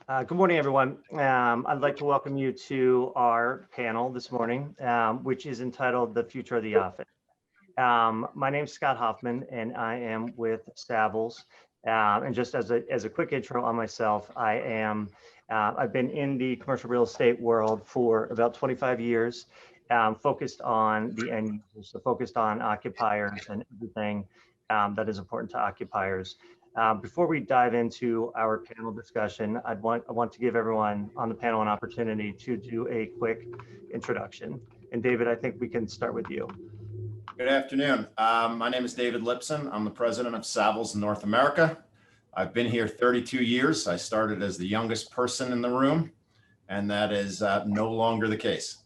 Good morning, everyone. I'd like to welcome you to our panel this morning, which is entitled The Future of the Office. My name is Scott Hoffman, and I am with Savills. And just as a quick intro on myself, I've been in the commercial real estate world for about 25 years, focused on the end users, so focused on occupiers and everything that is important to occupiers. Before we dive into our panel discussion, I want to give everyone on the panel an opportunity to do a quick introduction. And David, I think we can start with you. Good afternoon. My name is David Lipson. I'm the president of Savills North America. I've been here 32 years. I started as the youngest person in the room, and that is no longer the case.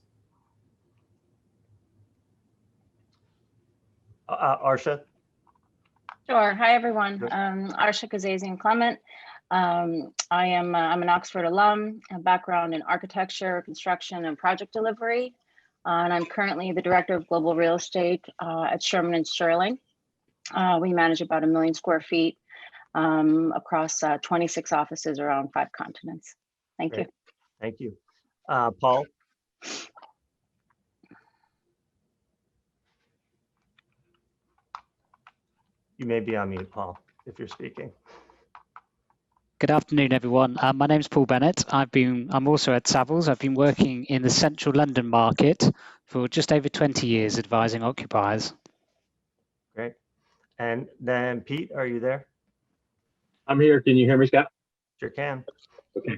Arsha? Sure. Hi, everyone. Arsha Kazazian Clement. I'm an Oxford alum, a background in architecture, construction, and project delivery. And I'm currently the director of global real estate at Sherman & Sterling. We manage about 1 million square feet across 26 offices around 5 continents. Thank you. Thank you. Paul? You may be on mute, Paul, if you're speaking. Good afternoon, everyone. My name is Paul Bennett. I'm also at Savills. I've been working in the central London market for just over 20 years, advising occupiers. Great. And then Pete, are you there? I'm here. Can you hear me, Scott? Sure can. Okay.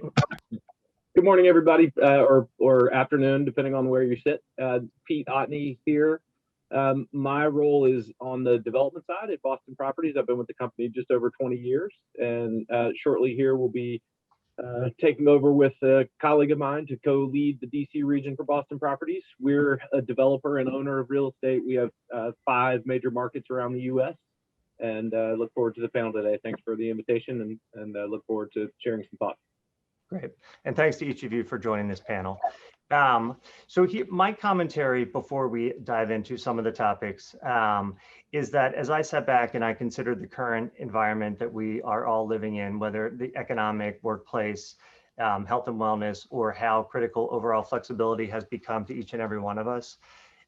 Good morning, everybody, or afternoon, depending on where you sit. Pete Otney here. My role is on the development side at Boston Properties. I've been with the company just over 20 years, and shortly here we'll be taking over with a colleague of mine to co-lead the DC region for Boston Properties. We're a developer and owner of real estate. We have 5 major markets around the U.S., and look forward to the panel today. Thanks for the invitation, and look forward to sharing some thoughts. Great. And thanks to each of you for joining this panel. So my commentary before we dive into some of the topics is that as I sat back and I considered the current environment that we are all living in, whether the economic, workplace, health and wellness, or how critical overall flexibility has become to each and every one of us,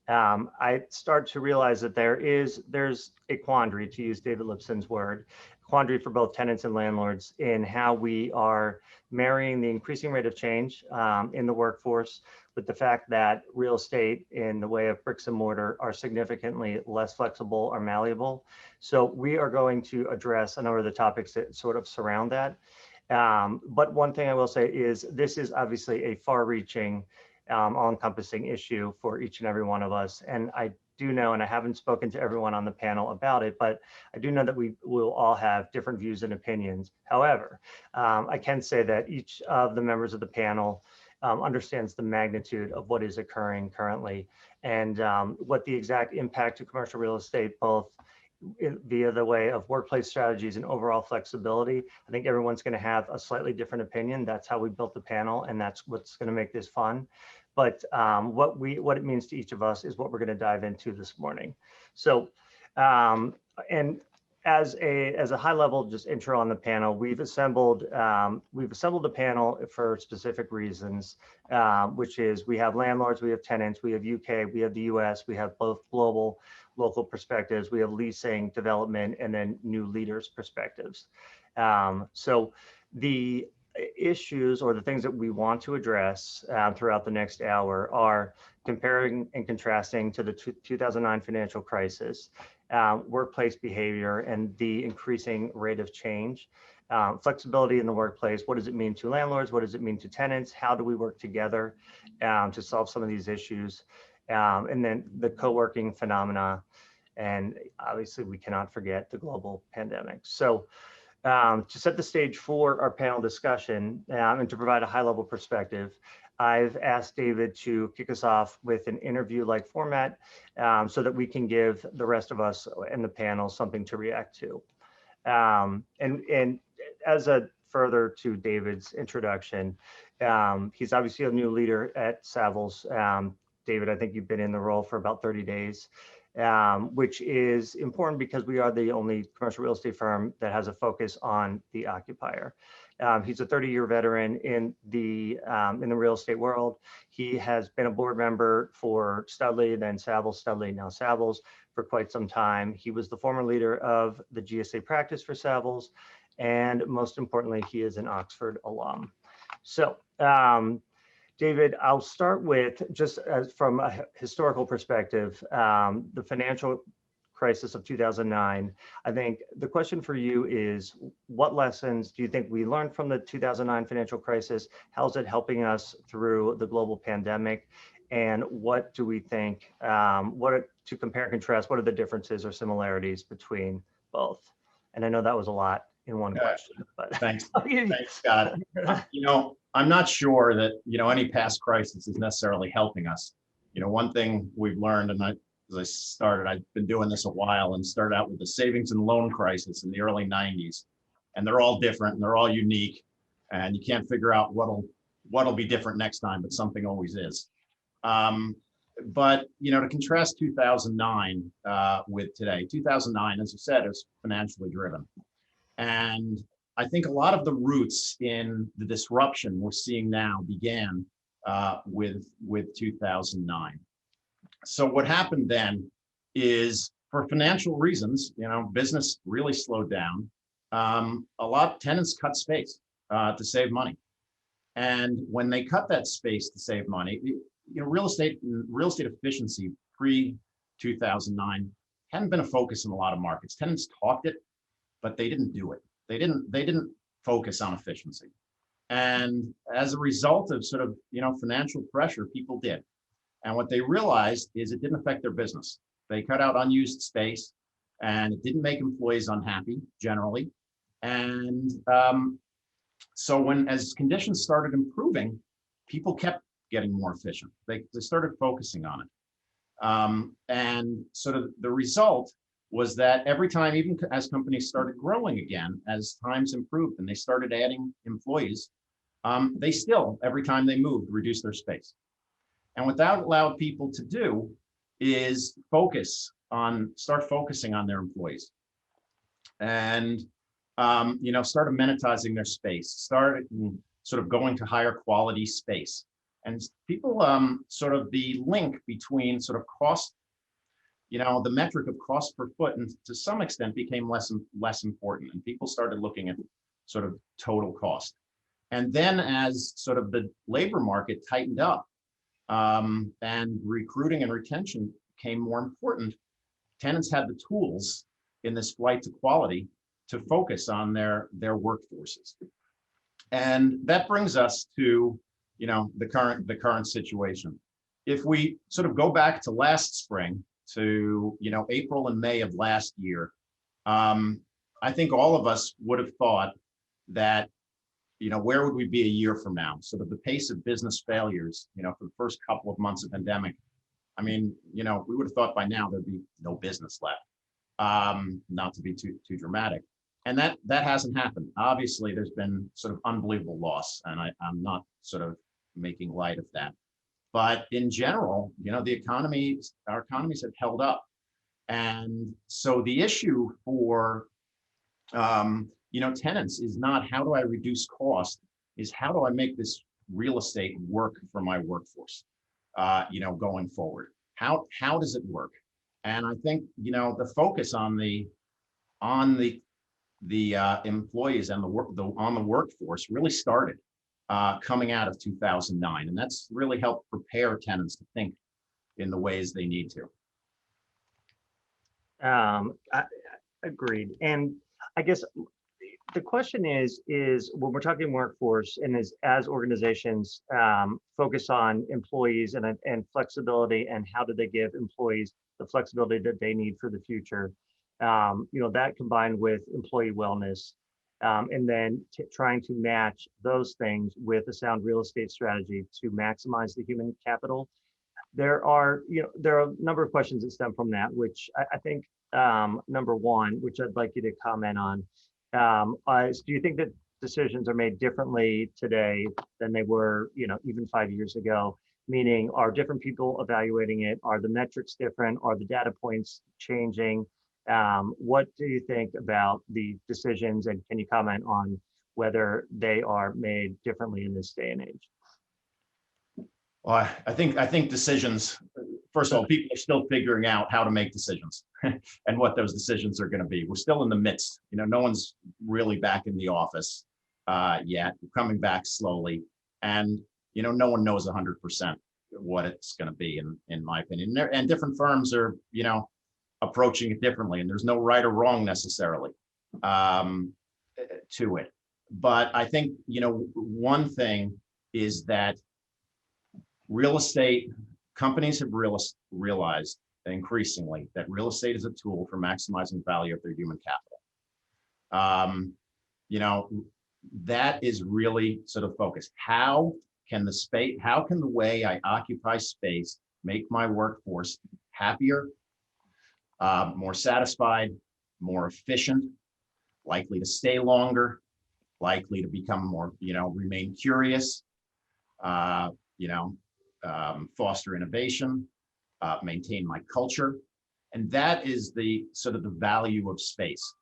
I start to realize that there's a quandary, to use David Lipson's word, quandary for both tenants and landlords in how we are marrying the increasing rate of change in the workforce with the fact that real estate in the way of bricks and mortar are significantly less flexible or malleable. So we are going to address a number of the topics that sort of surround that. But one thing I will say is this is obviously a far-reaching, all-encompassing issue for each and every one of us. And I do know, and I haven't spoken to everyone on the panel about it, but I do know that we will all have different views and opinions. However, I can say that each of the members of the panel understands the magnitude of what is occurring currently and what the exact impact to commercial real estate, both via the way of workplace strategies and overall flexibility. I think everyone's going to have a slightly different opinion. That's how we built the panel, and that's what's going to make this fun. But what it means to each of us is what we're going to dive into this morning. So, and as a high level just intro on the panel, we've assembled a panel for specific reasons, which is we have landlords, we have tenants, we have UK, we have the US, we have both global, local perspectives, we have leasing, development, and then new leaders' perspectives. So the issues or the things that we want to address throughout the next hour are comparing and contrasting to the 2009 financial crisis, workplace behavior and the increasing rate of change, flexibility in the workplace. What does it mean to landlords? What does it mean to tenants? How do we work together to solve some of these issues? And then the co-working phenomena. And obviously we cannot forget the global pandemic. So to set the stage for our panel discussion and to provide a high-level perspective, I've asked David to kick us off with an interview-like format so that we can give the rest of us in the panel something to react to. And as a further to David's introduction, he's obviously a new leader at Savills. David, I think you've been in the role for about 30 days. Which is important because we are the only commercial real estate firm that has a focus on the occupier. He's a 30-year veteran in the real estate world. He has been a board member for Studley, then Savills, Studley, now Savills for quite some time. He was the former leader of the GSA practice for Savills, and most importantly, he is an Oxford alum. So, David, I'll start with just from a historical perspective, the financial crisis of 2009. I think the question for you is, what lessons do you think we learned from the 2009 financial crisis? How's it helping us through the global pandemic? And what do we think, to compare and contrast, what are the differences or similarities between both? And I know that was a lot in one question, but thanks, Scott. I'm not sure that, any past crisis is necessarily helping us. One thing we've learned, and I've been doing this a while, and started out with the savings and loan crisis in the early 90s. And they're all different and they're all unique. And you can't figure out what'll be different next time, but something always is. But, to contrast 2009 with today, 2009, as you said, is financially driven. And I think a lot of the roots in the disruption we're seeing now began with 2009. So what happened then is, for financial reasons, business really slowed down. A lot of tenants cut space to save money. And when they cut that space to save money, real estate efficiency pre-2009 hadn't been a focus in a lot of markets. Tenants talked it, but they didn't do it. They didn't focus on efficiency. And as a result of sort of, financial pressure, people did. And what they realized is it didn't affect their business. They cut out unused space, and it didn't make employees unhappy generally. And so as conditions started improving, people kept getting more efficient. They started focusing on it. And sort of the result was that every time, even as companies started growing again, as times improved and they started adding employees, they still, every time they moved, reduced their space. And what that allowed people to do is start focusing on their employees, and start amenitizing their space, start sort of going to higher quality space. And people sort of the link between sort of cost, the metric of cost per foot, and to some extent became less important, and people started looking at sort of total cost. And then as sort of the labor market tightened up, and recruiting and retention became more important, tenants had the tools in this flight to quality to focus on their workforces. And that brings us to, the current situation. If we sort of go back to last spring, to, April and May of last year, I think all of us would have thought that, where would we be a year from now? So that the pace of business failures, for the first couple of months of pandemic, I mean, we would have thought by now there'd be no business left, not to be too dramatic. And that hasn't happened. Obviously, there's been sort of unbelievable loss, and I'm not sort of making light of that. But in general, our economies have held up. And so the issue for, tenants is not how do I reduce cost, is how do I make this real estate work for my workforce, going forward? How does it work? And I think, the focus on the employees and on the workforce really started coming out of 2009, and that's really helped prepare tenants to think in the ways they need to. I agreed. And I guess the question is when we're talking workforce, and as organizations focus on employees and flexibility, and how do they give employees the flexibility that they need for the future, that combined with employee wellness, and then trying to match those things with a sound real estate strategy to maximize the human capital. There are a number of questions that stem from that, which I think number one, which I'd like you to comment on, is do you think that decisions are made differently today than they were, even 5 years ago? Meaning, are different people evaluating it? Are the metrics different? Are the data points changing? What do you think about the decisions, and can you comment on whether they are made differently in this day and age? Well, I think decisions, first of all, people are still figuring out how to make decisions and what those decisions are going to be. We're still in the midst, no one's really back in the office yet. We're coming back slowly. And, no one knows 100% what it's going to be, in my opinion. And different firms are, approaching it differently, and there's no right or wrong necessarily to it. But I think, one thing is that real estate companies have realized increasingly that real estate is a tool for maximizing value of their human capital. That is really sort of focused. How can the way I occupy space make my workforce happier, more satisfied, more efficient, likely to stay longer, likely to become more, remain curious, foster innovation, maintain my culture. And that is the sort of the value of space.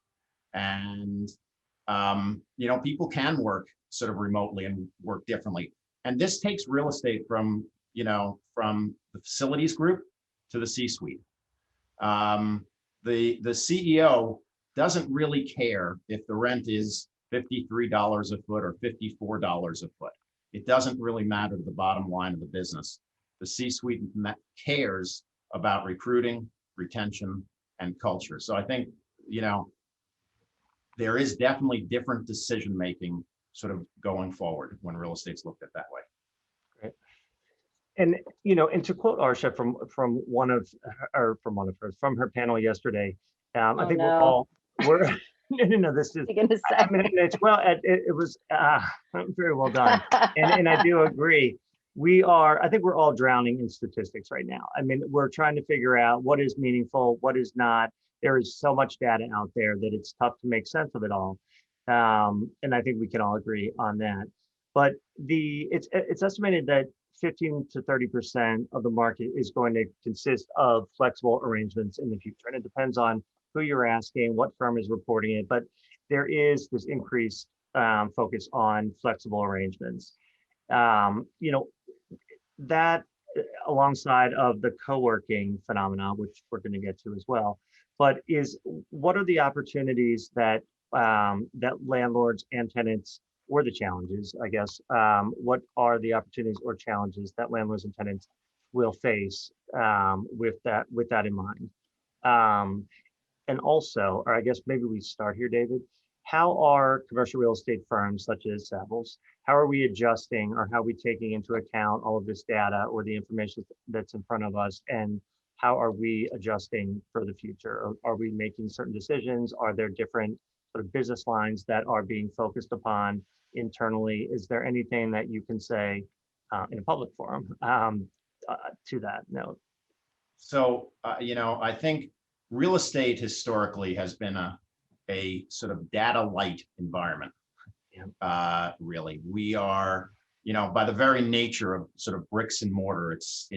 And, people can work sort of remotely and work differently. And this takes real estate from the facilities group to the C-suite. The CEO doesn't really care if the rent is $53 a foot or $54 a foot. It doesn't really matter to the bottom line of the business. The C-suite cares about recruiting, retention, and culture. So I think, there is definitely different decision-making sort of going forward when real estate's looked at that way. Great. And, and to quote Arsha from her panel yesterday, I think we're no, this is, I mean, it's, well, it was very well done. And I do agree. I think we're all drowning in statistics right now. I mean, we're trying to figure out what is meaningful, what is not. There is so much data out there that it's tough to make sense of it all. And I think we can all agree on that. But it's estimated that 15 to 30% of the market is going to consist of flexible arrangements in the future. And it depends on who you're asking, what firm is reporting it, but there is this increased focus on flexible arrangements. That alongside of the co-working phenomena, which we're going to get to as well, but what are the opportunities that that landlords and tenants, or the challenges, I guess, what are the opportunities or challenges that landlords and tenants will face with that in mind? And also, or I guess maybe we start here, David, how are commercial real estate firms such as Savills, how are we adjusting, or how are we taking into account all of this data or the information that's in front of us, and how are we adjusting for the future? Are we making certain decisions? Are there different sort of business lines that are being focused upon internally? Is there anything that you can say in a public forum to that note? So, I think real estate historically has been a sort of data light environment. Yeah. Really, we are, by the very nature of sort of bricks and mortar, it's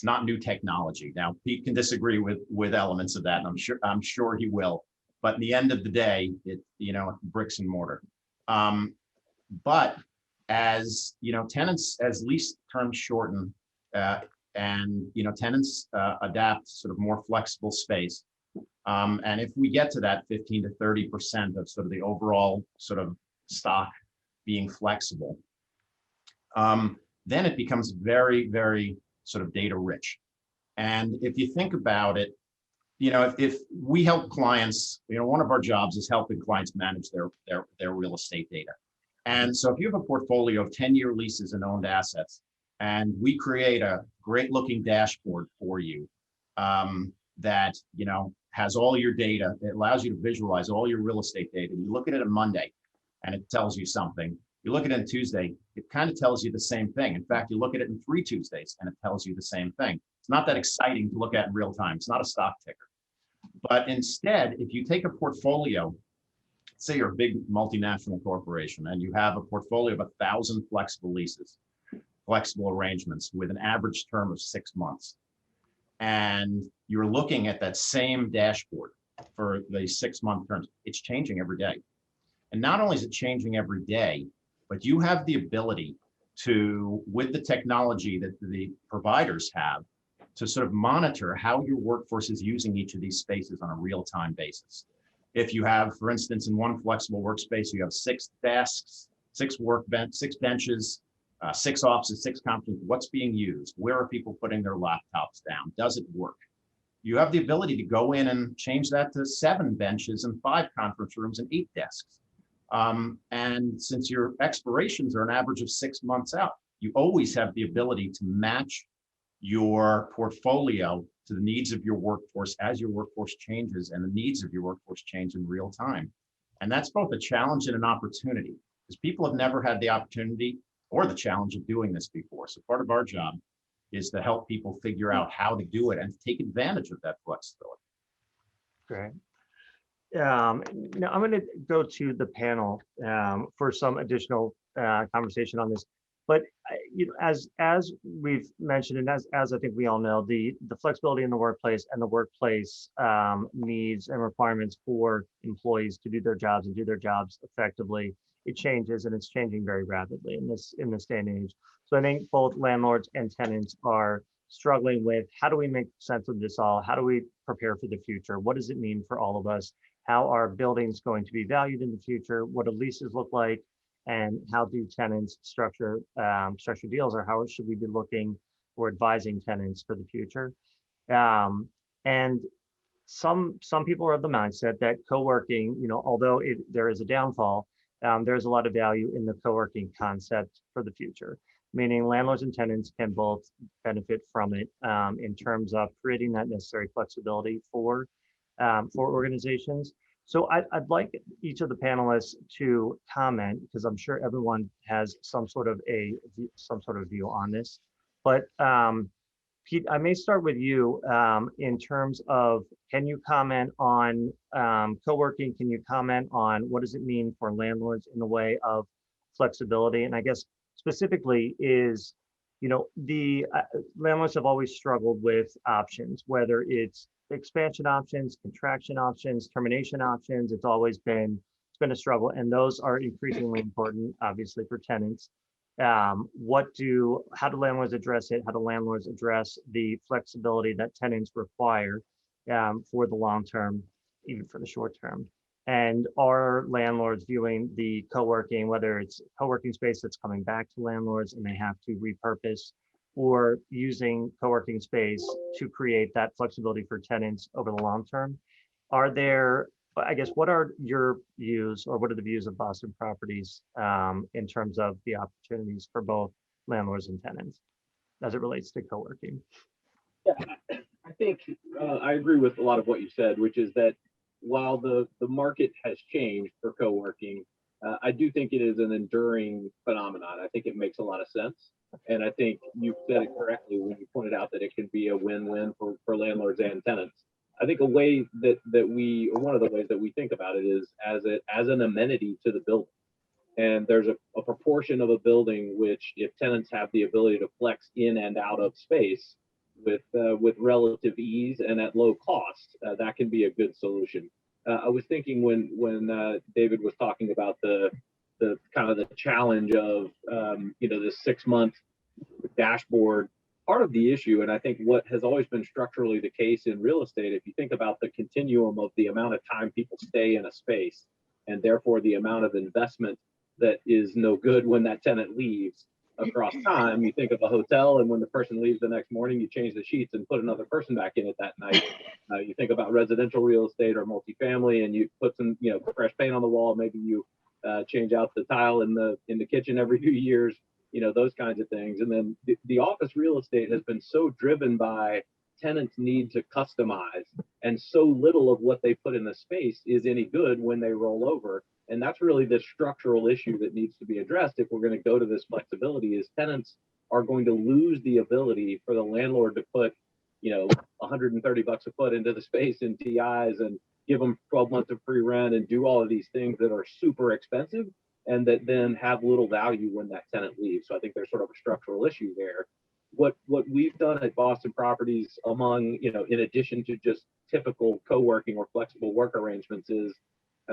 not new technology. Now, Pete can disagree with elements of that, and I'm sure he will. But in the end of the day, bricks and mortar. But as tenants, as lease terms shorten, and tenants adapt sort of more flexible space. And if we get to that 15 to 30% of sort of the overall sort of stock being flexible, then it becomes very, very sort of data rich. And if you think about it, if we help clients, one of our jobs is helping clients manage their real estate data. And so if you have a portfolio of 10-year leases and owned assets, and we create a great looking dashboard for you that, has all your data, it allows you to visualize all your real estate data. You look at it on Monday and it tells you something. You look at it on Tuesday, it kind of tells you the same thing. In fact, you look at it in 3 Tuesdays and it tells you the same thing. It's not that exciting to look at in real time. It's not a stock ticker. But instead, if you take a portfolio, say you're a big multinational corporation and you have a portfolio of 1,000 flexible leases, flexible arrangements with an average term of 6 months, and you're looking at that same dashboard for the 6-month terms, it's changing every day. And not only is it changing every day, but you have the ability to, with the technology that the providers have, to sort of monitor how your workforce is using each of these spaces on a real-time basis. If you have, for instance, in one flexible workspace, you have 6 desks, 6 benches, 6 offices, 6 conference rooms, what's being used? Where are people putting their laptops down? Does it work? You have the ability to go in and change that to 7 benches and 5 conference rooms and 8 desks. And since your expirations are an average of 6 months out, you always have the ability to match your portfolio to the needs of your workforce as your workforce changes and the needs of your workforce change in real time. And that's both a challenge and an opportunity, because people have never had the opportunity or the challenge of doing this before. So part of our job is to help people figure out how to do it and take advantage of that flexibility. Great. Now I'm going to go to the panel for some additional conversation on this. But you know, as we've mentioned, and as I think we all know, the flexibility in the workplace and the workplace needs and requirements for employees to do their jobs and do their jobs effectively, it changes, and it's changing very rapidly in this day and age. So I think both landlords and tenants are struggling with, how do we make sense of this all? How do we prepare for the future? What does it mean for all of us? How are buildings going to be valued in the future? What do leases look like? And how do tenants structure deals, or how should we be looking or advising tenants for the future? And some people are of the mindset that co-working, you know, although there is a downfall, there's a lot of value in the co-working concept for the future, meaning landlords and tenants can both benefit from it in terms of creating that necessary flexibility for organizations. So I'd like each of the panelists to comment, because I'm sure everyone has some sort of view on this. But Pete, I may start with you in terms of, can you comment on co-working? Can you comment on what does it mean for landlords in the way of flexibility? And I guess specifically is, you know, the landlords have always struggled with options, whether it's expansion options, contraction options, termination options. It's always been, a struggle, and those are increasingly important, obviously, for tenants. How do landlords address it? How do landlords address the flexibility that tenants require for the long term, even for the short term? And are landlords viewing the co-working, whether it's co-working space that's coming back to landlords and they have to repurpose, or using co-working space to create that flexibility for tenants over the long term? Are there, I guess, what are your views, or what are the views of Boston Properties in terms of the opportunities for both landlords and tenants as it relates to co-working? Yeah, I think I agree with a lot of what you said, which is that while the market has changed for co-working, I do think it is an enduring phenomenon. I think it makes a lot of sense. And I think you said it correctly when you pointed out that it can be a win-win for landlords and tenants. I think a way that one of the ways that we think about it is as an amenity to the building. And there's a proportion of a building which, if tenants have the ability to flex in and out of space with relative ease and at low cost, that can be a good solution. I was thinking when David was talking about the kind of the challenge of this 6-month dashboard. Part of the issue, and I think what has always been structurally the case in real estate, if you think about the continuum of the amount of time people stay in a space, and therefore the amount of investment that is no good when that tenant leaves across time. You think of a hotel, and when the person leaves the next morning, you change the sheets and put another person back in it that night. You think about residential real estate or multifamily, and you put some fresh paint on the wall. Maybe you change out the tile in the kitchen every few years. Those kinds of things. And then the office real estate has been so driven by tenants' need to customize, and so little of what they put in the space is any good when they roll over. And that's really the structural issue that needs to be addressed if we're going to go to this flexibility. Is tenants are going to lose the ability for the landlord to put $130 a foot into the space in TIs and give them 12 months of free rent and do all of these things that are super expensive and that then have little value when that tenant leaves. So I think there's sort of a structural issue there. What we've done at Boston Properties, among in addition to just typical co-working or flexible work arrangements, is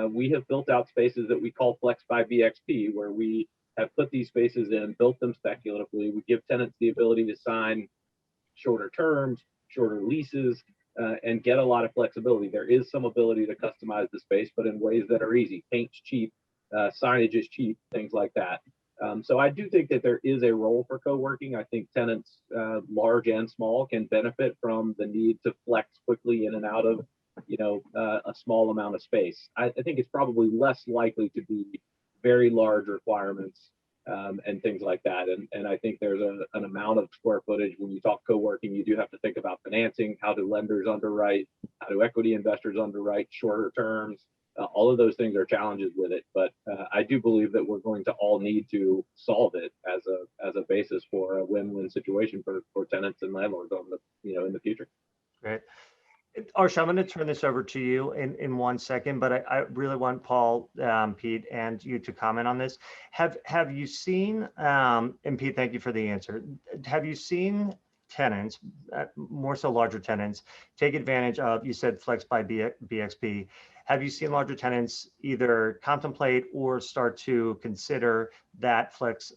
we have built out spaces that we call Flex by BXP, where we have put these spaces in, built them speculatively. We give tenants the ability to sign shorter terms, shorter leases, and get a lot of flexibility. There is some ability to customize the space, but in ways that are easy. Paint's cheap, signage is cheap, things like that. So I do think that there is a role for co-working. I think tenants, large and small, can benefit from the need to flex quickly in and out of, a small amount of space. I think it's probably less likely to be very large requirements and things like that. And I think there's an amount of square footage. When you talk co-working, you do have to think about financing. How do lenders underwrite? How do equity investors underwrite shorter terms? All of those things are challenges with it, but I do believe that we're going to all need to solve it as a basis for a win-win situation for tenants and landlords on the in the future. Great. Arsha, I'm going to turn this over to you in 1 second, but I really want Paul, Pete, and you to comment on this. Have you seen, and Pete, thank you for the answer. Have you seen tenants, more so larger tenants, take advantage of, you said Flex by BXP. Have you seen larger tenants either contemplate or start to consider that flex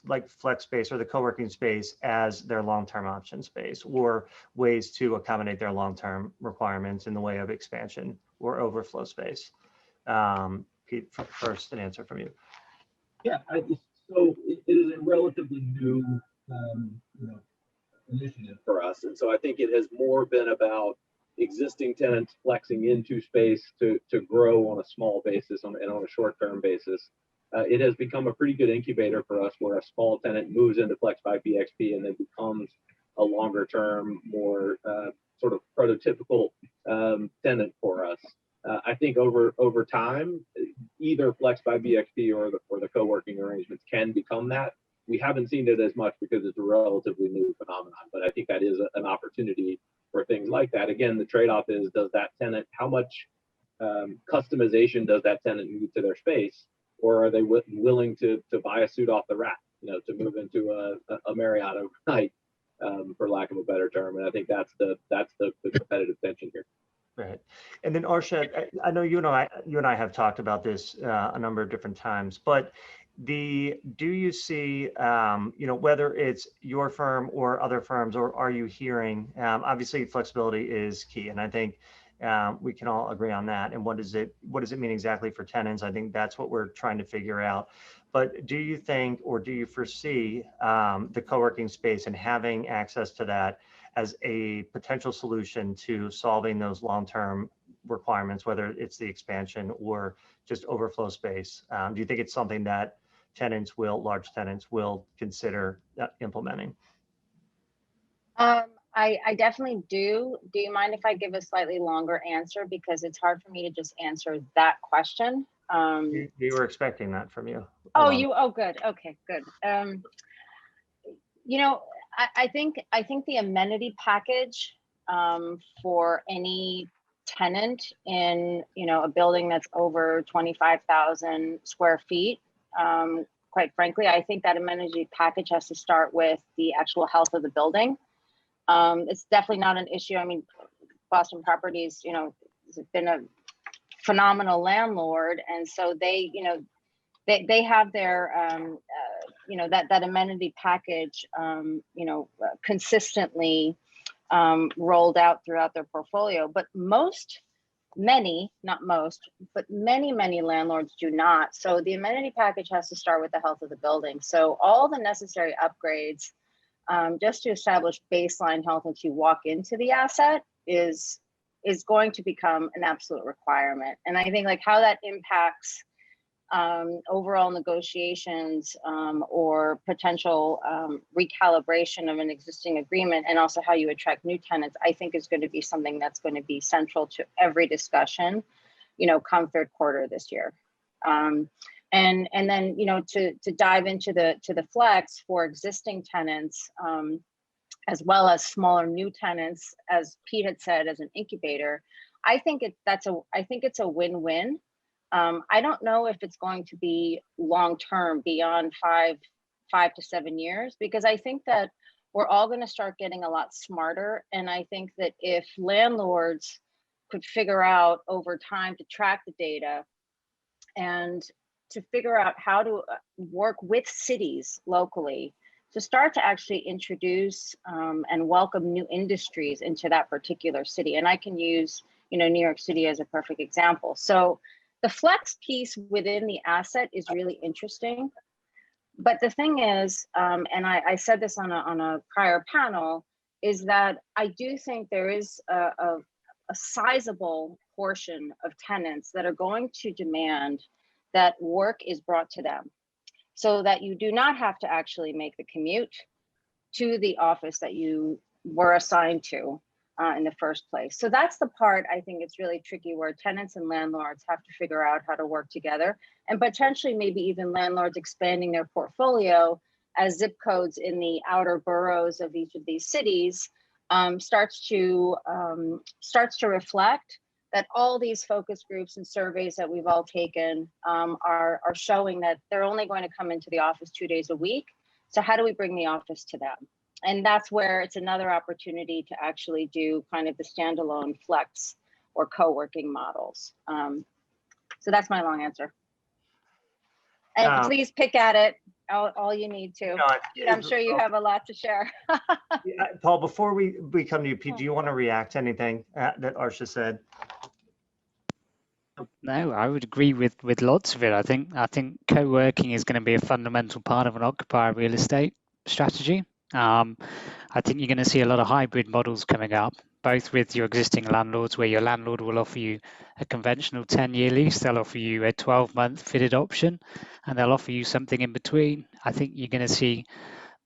space or the co-working space as their long-term option space, or ways to accommodate their long-term requirements in the way of expansion or overflow space? Pete, first an answer from you. Yeah, so it is a relatively new initiative for us, and so I think it has more been about existing tenants flexing into space to grow on a small basis and on a short-term basis. It has become a pretty good incubator for us, where a small tenant moves into Flex by BXP and then becomes a longer-term, more sort of prototypical tenant for us. I think over time, either Flex by BXP or the co-working arrangements can become that. We haven't seen it as much because it's a relatively new phenomenon, but I think that is an opportunity for things like that. Again, the trade-off is, how much customization does that tenant need to their space, or are they willing to buy a suit off the rack, to move into a Marriott overnight, for lack of a better term? And I think that's the competitive tension here. Right. And then Arsha, I know you and I have talked about this a number of different times, but do you see, whether it's your firm or other firms, or are you hearing, obviously flexibility is key. And I think we can all agree on that. And what does it mean exactly for tenants? I think that's what we're trying to figure out. But do you think, or do you foresee the co-working space and having access to that as a potential solution to solving those long-term requirements, whether it's the expansion or just overflow space? Do you think it's something that large tenants will consider implementing? I definitely do. Do you mind if I give a slightly longer answer? Because it's hard for me to just answer that question. We were expecting that from you. Oh, good. Okay, good. I think the amenity package for any tenant in a building that's over 25,000 square feet, quite frankly, I think that amenity package has to start with the actual health of the building. It's definitely not an issue. I mean, Boston Properties, has been a phenomenal landlord, and so they have their that amenity package consistently rolled out throughout their portfolio. But many landlords do not. So the amenity package has to start with the health of the building. So all the necessary upgrades, just to establish baseline health as you walk into the asset, is going to become an absolute requirement. And I think how that impacts overall negotiations or potential recalibration of an existing agreement, and also how you attract new tenants, I think is going to be something that's going to be central to every discussion, come third quarter this year. And then, to dive into the flex for existing tenants, as well as smaller new tenants, as Pete had said, as an incubator, I think it's a win-win. I don't know if it's going to be long-term, beyond 5 to 7 years, because I think that we're all going to start getting a lot smarter. And I think that if landlords could figure out over time to track the data, and to figure out how to work with cities locally to start to actually introduce and welcome new industries into that particular city. And I can use, New York City as a perfect example. So the flex piece within the asset is really interesting. But the thing is, and I said this on a prior panel, is that I do think there is a sizable portion of tenants that are going to demand that work is brought to them, so that you do not have to actually make the commute to the office that you were assigned to in the first place. So that's the part I think it's really tricky, where tenants and landlords have to figure out how to work together, and potentially maybe even landlords expanding their portfolio as zip codes in the outer boroughs of each of these cities starts to reflect that all these focus groups and surveys that we've all taken are showing that they're only going to come into the office 2 days a week. So how do we bring the office to them? And that's where it's another opportunity to actually do kind of the standalone flex or co-working models. So that's my long answer. And please pick at it all you need to. I'm sure you have a lot to share. Yeah, Paul, before we come to you, Pete, do you want to react to anything that Arsha said? No, I would agree with lots of it. I think co-working is going to be a fundamental part of an occupier real estate strategy. I think you're going to see a lot of hybrid models coming up, both with your existing landlords, where your landlord will offer you a conventional 10-year lease, they'll offer you a 12-month fitted option, and they'll offer you something in between. I think you're going to see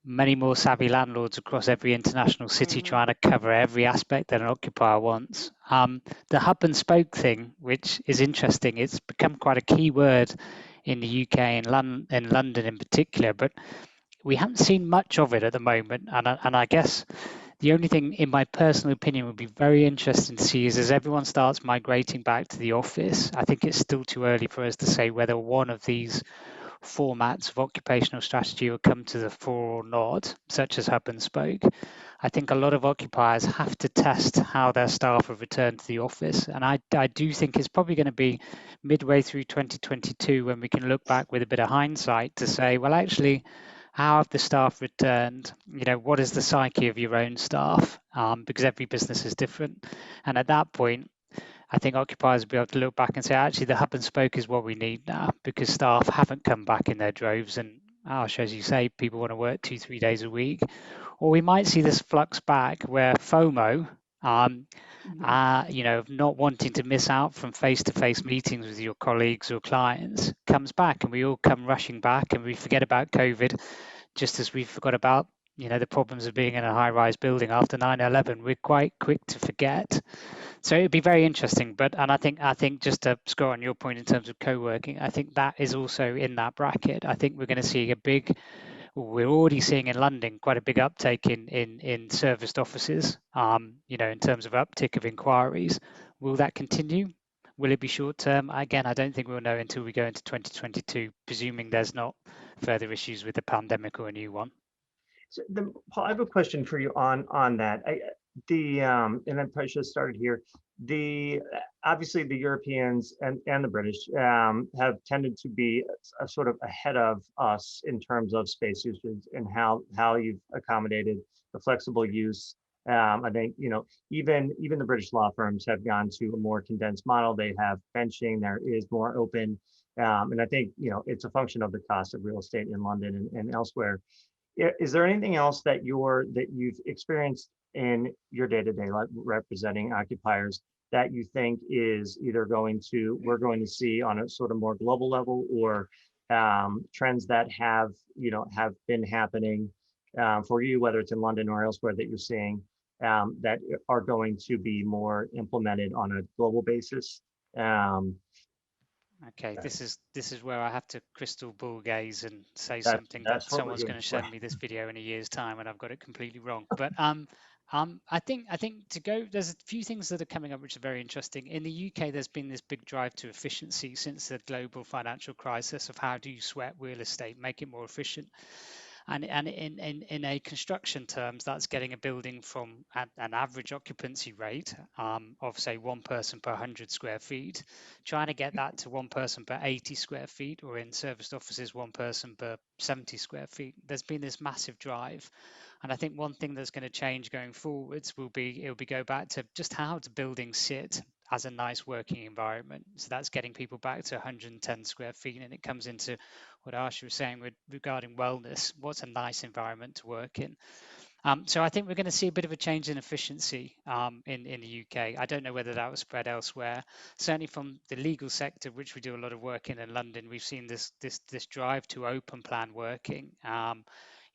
many more savvy landlords across every international city trying to cover every aspect that an occupier wants. The hub and spoke thing, which is interesting, it's become quite a key word in the UK and in London in particular, but we haven't seen much of it at the moment. And I guess the only thing, in my personal opinion, would be very interesting to see is as everyone starts migrating back to the office, I think it's still too early for us to say whether one of these formats of occupational strategy will come to the fore or not, such as hub and spoke. I think a lot of occupiers have to test how their staff have returned to the office. And I do think it's probably going to be midway through 2022 when we can look back with a bit of hindsight to say, well, actually, how have the staff returned? What is the psyche of your own staff? Because every business is different. And at that point, I think occupiers will be able to look back and say, actually, the hub and spoke is what we need now, because staff haven't come back in their droves. And as you say, people want to work 2-3 days a week. Or we might see this flux back where FOMO, of not wanting to miss out from face-to-face meetings with your colleagues or clients comes back, and we all come rushing back, and we forget about COVID, just as we forgot about the problems of being in a high-rise building after 9/11. We're quite quick to forget. So it'd be very interesting. And I think just to score on your point in terms of co-working, I think that is also in that bracket. I think we're going to see we're already seeing in London quite a big uptake in serviced offices, in terms of uptick of inquiries. Will that continue? Will it be short term? Again, I don't think we'll know until we go into 2022, presuming there's not further issues with the pandemic or a new one. So Paul, I have a question for you on that. And I probably should have started here. Obviously the Europeans and the British have tended to be a sort of ahead of us in terms of space usage and how you've accommodated the flexible use. I think even the British law firms have gone to a more condensed model. They have benching. There is more open, and I think it's a function of the cost of real estate in London and elsewhere. Is there anything else that you've experienced in your day-to-day life representing occupiers that you think is either we're going to see on a sort of more global level, or trends that have been happening for you, whether it's in London or elsewhere, that you're seeing that are going to be more implemented on a global basis? Okay, this is where I have to crystal ball gaze and say something that someone's going to send me this video in a year's time and I've got it completely wrong. But I think there's a few things that are coming up which are very interesting. In the UK, there's been this big drive to efficiency since the global financial crisis of how do you sweat real estate, make it more efficient. And in a construction terms, that's getting a building from an average occupancy rate of say 1 person per 100 square feet, trying to get that to 1 person per 80 square feet, or in serviced offices 1 person per 70 square feet. There's been this massive drive, and I think one thing that's going to change going forwards will be go back to just how do buildings sit as a nice working environment. So that's getting people back to 110 square feet, and it comes into what Arsha was saying regarding wellness. What's a nice environment to work in? So I think we're going to see a bit of a change in efficiency in the UK. I don't know whether that was spread elsewhere. Certainly from the legal sector, which we do a lot of work in London, we've seen this drive to open plan working.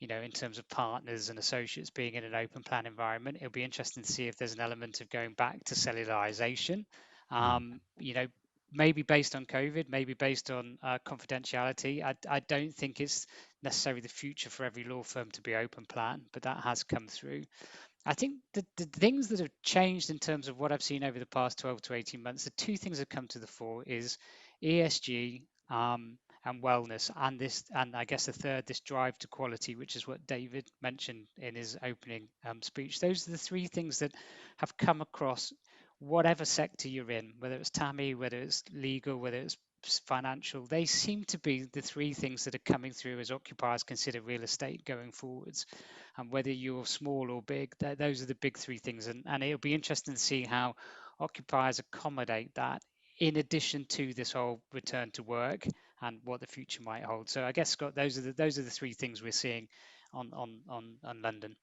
In terms of partners and associates being in an open plan environment. It'll be interesting to see if there's an element of going back to cellularization. Maybe based on COVID, maybe based on confidentiality. I don't think it's necessarily the future for every law firm to be open plan, but that has come through. I think the things that have changed in terms of what I've seen over the past 12 to 18 months, the two things that come to the fore is ESG and wellness, and I guess the third, this drive to quality, which is what David mentioned in his opening speech. Those are the three things that have come across whatever sector you're in, whether it's TAMI, whether it's legal, whether it's financial. They seem to be the three things that are coming through as occupiers consider real estate going forwards. And whether you're small or big, those are the big three things. And it'll be interesting to see how occupiers accommodate that in addition to this whole return to work and what the future might hold. So I guess, Scott, those are the three things we're seeing on London.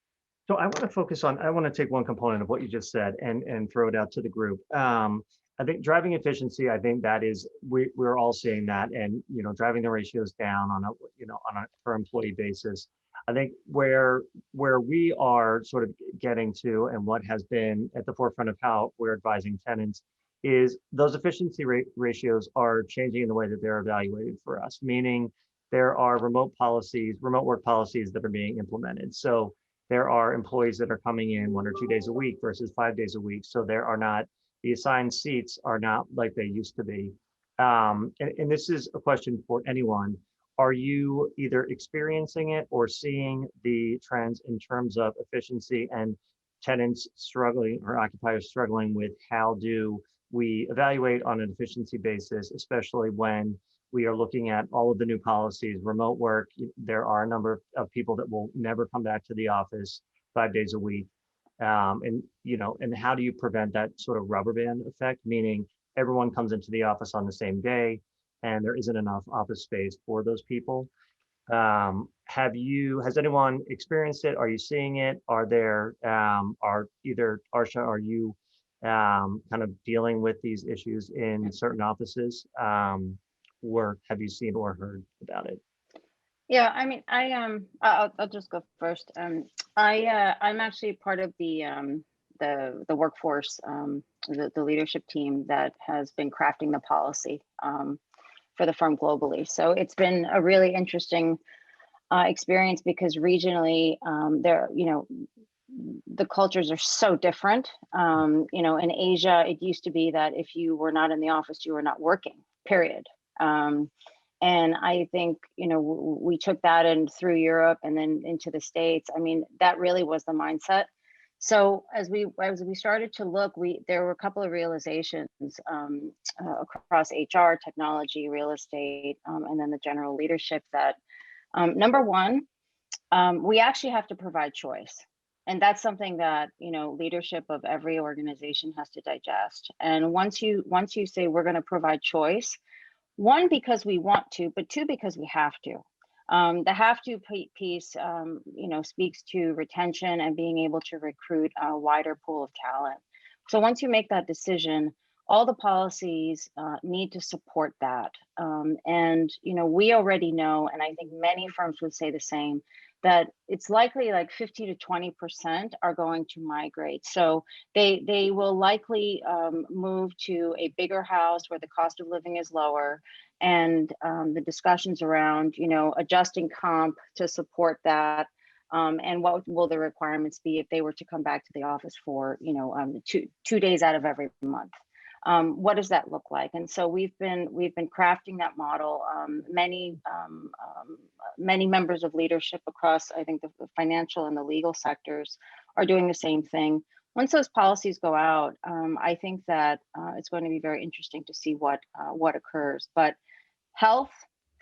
So I want to take one component of what you just said and throw it out to the group. I think driving efficiency, I think that is, we're all seeing that, and, driving the ratios down on a per employee basis. I think where we are sort of getting to, and what has been at the forefront of how we're advising tenants, is those efficiency ratios are changing in the way that they're evaluated for us, meaning there are remote work policies that are being implemented. So there are employees that are coming in 1 or 2 days a week versus 5 days a week. So the assigned seats are not like they used to be. And this is a question for anyone. Are you either experiencing it or seeing the trends in terms of efficiency and tenants struggling or occupiers struggling with how do we evaluate on an efficiency basis, especially when we are looking at all of the new policies, remote work? There are a number of people that will never come back to the office 5 days a week. And how do you prevent that sort of rubber band effect, meaning everyone comes into the office on the same day and there isn't enough office space for those people? Has anyone experienced it? Are you seeing it? Are either Arsha, are you kind of dealing with these issues in certain offices? Or have you seen or heard about it? Yeah, I mean, I'll just go first. I'm actually part of the workforce, the leadership team that has been crafting the policy for the firm globally. So it's been a really interesting experience because regionally, the cultures are so different. In Asia, it used to be that if you were not in the office, you were not working, period. And I think, we took that in through Europe and then into the States. I mean, that really was the mindset. So as we started to look, there were a couple of realizations across HR, technology, real estate, and then the general leadership that number one, we actually have to provide choice. And that's something that, leadership of every organization has to digest. And once you say we're going to provide choice, one, because we want to, but two, because we have to. The have to piece, speaks to retention and being able to recruit a wider pool of talent. So once you make that decision, all the policies need to support that. And, we already know, and I think many firms would say the same, that it's likely like 50 to 20% are going to migrate. So they will likely move to a bigger house where the cost of living is lower, and the discussions around, adjusting comp to support that, and what will the requirements be if they were to come back to the office for, 2 days out of every month. What does that look like? And so we've been crafting that model. Many members of leadership across, I think, the financial and the legal sectors are doing the same thing. Once those policies go out, I think that it's going to be very interesting to see what occurs. But health,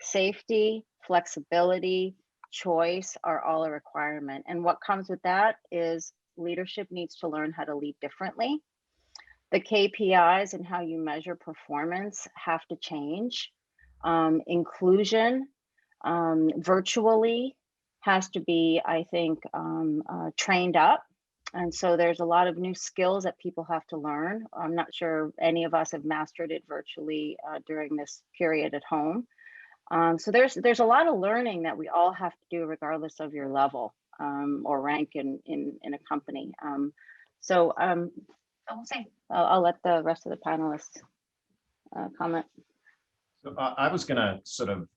safety, flexibility, choice are all a requirement. And what comes with that is leadership needs to learn how to lead differently. The KPIs and how you measure performance have to change. Inclusion virtually has to be, I think, trained up. And so there's a lot of new skills that people have to learn. I'm not sure any of us have mastered it virtually during this period at home. So there's a lot of learning that we all have to do regardless of your level or rank in a company. So we'll see. I'll let the rest of the panelists comment. So, I was going to sort of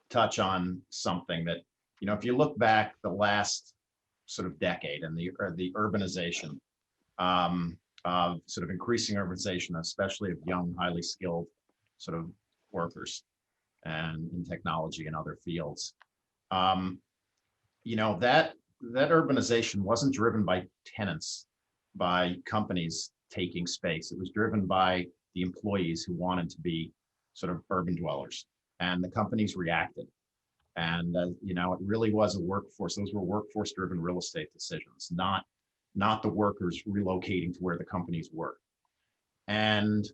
touch on something that, if you look back the last sort of decade and the urbanization of sort of increasing urbanization, especially of young, highly skilled sort of workers and in technology and other fields, that urbanization wasn't driven by tenants, by companies taking space. It was driven by the employees who wanted to be sort of urban dwellers, and the companies reacted. And it really was a workforce. Those were workforce-driven real estate decisions, not the workers relocating to where the companies were. And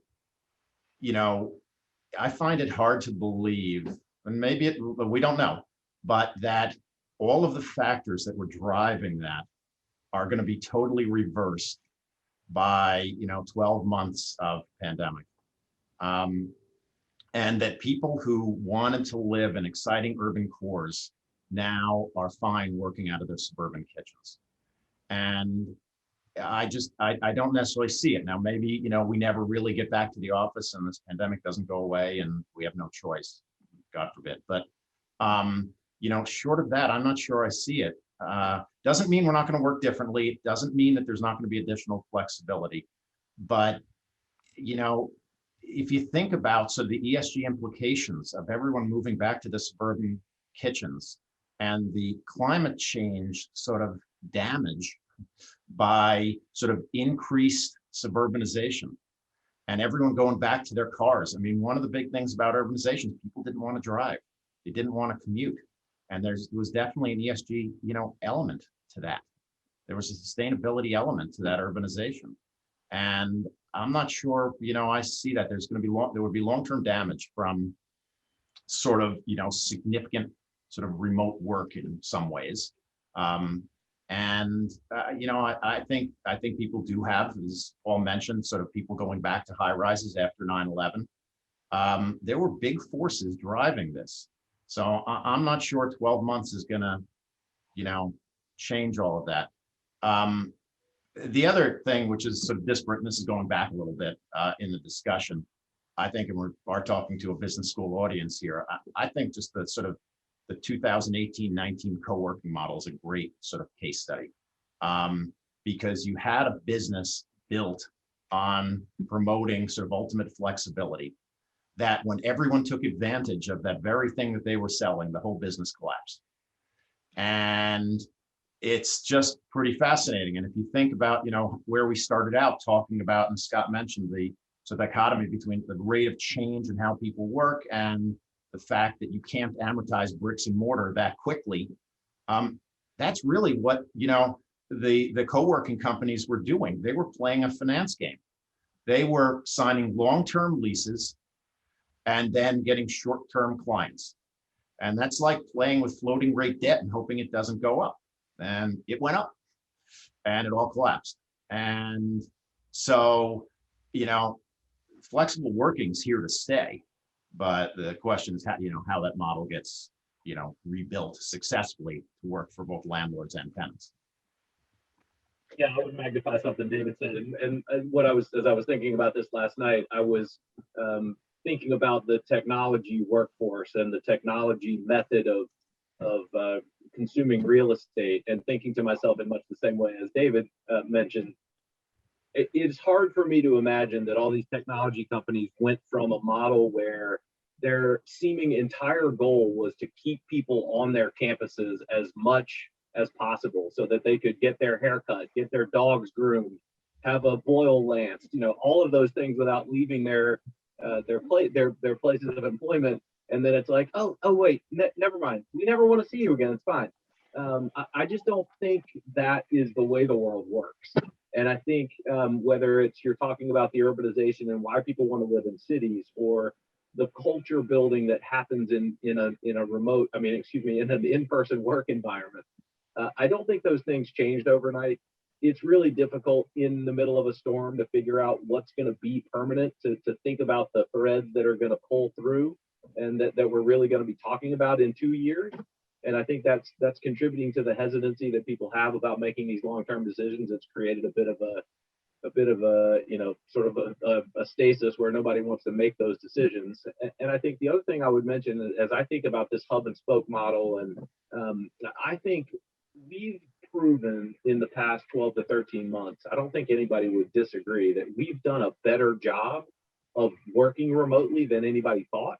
I find it hard to believe, and maybe we don't know, but that all of the factors that were driving that are going to be totally reversed by 12 months of pandemic. And that people who wanted to live in exciting urban cores now are fine working out of their suburban kitchens. And I don't necessarily see it. Now, maybe, we never really get back to the office and this pandemic doesn't go away and we have no choice, God forbid. But, short of that, I'm not sure I see it. Doesn't mean we're not going to work differently. It doesn't mean that there's not going to be additional flexibility. But, if you think about the ESG implications of everyone moving back to the suburban kitchens and the climate change sort of damage by sort of increased suburbanization and everyone going back to their cars. I mean, one of the big things about urbanization, people didn't want to drive. They didn't want to commute. And there was definitely an ESG, element to that. There was a sustainability element to that urbanization. And I'm not sure, I see that there would be long-term damage from sort of, significant sort of remote work in some ways. I think people do have, as Paul mentioned, sort of people going back to high rises after 9/11. There were big forces driving this. So I'm not sure 12 months is going to, change all of that. The other thing, which is sort of disparate, and this is going back a little bit in the discussion, I think, and we are talking to a business school audience here, I think just the sort of the 2018-19 co-working model is a great sort of case study, because you had a business built on promoting sort of ultimate flexibility, that when everyone took advantage of that very thing that they were selling, the whole business collapsed. And it's just pretty fascinating. And if you think about, where we started out talking about, and Scott mentioned the dichotomy between the rate of change and how people work and the fact that you can't amortize bricks and mortar that quickly, that's really what, the co-working companies were doing. They were playing a finance game. They were signing long-term leases and then getting short-term clients. And that's like playing with floating rate debt and hoping it doesn't go up. And it went up and it all collapsed. And so, flexible working's here to stay. But the question is how that model gets, rebuilt successfully to work for both landlords and tenants. Yeah, I would magnify something David said. And as I was thinking about this last night, I was thinking about the technology workforce and the technology method of consuming real estate, and thinking to myself in much the same way as David mentioned, it's hard for me to imagine that all these technology companies went from a model where their seeming entire goal was to keep people on their campuses as much as possible so that they could get their haircut, get their dogs groomed, have a boil lanced, all of those things without leaving their places of employment. And then it's like, oh wait, never mind. We never want to see you again. It's fine. I just don't think that is the way the world works. And I think whether it's you're talking about the urbanization and why people want to live in cities, or the culture building that happens in a remote, in an in-person work environment, I don't think those things changed overnight. It's really difficult in the middle of a storm to figure out what's going to be permanent, to think about the threads that are going to pull through and that we're really going to be talking about in 2 years. And I think that's contributing to the hesitancy that people have about making these long-term decisions. It's created a bit of a stasis where nobody wants to make those decisions. And I think the other thing I would mention, as I think about this hub and spoke model, and I think we've proven in the past 12 to 13 months, I don't think anybody would disagree that we've done a better job of working remotely than anybody thought.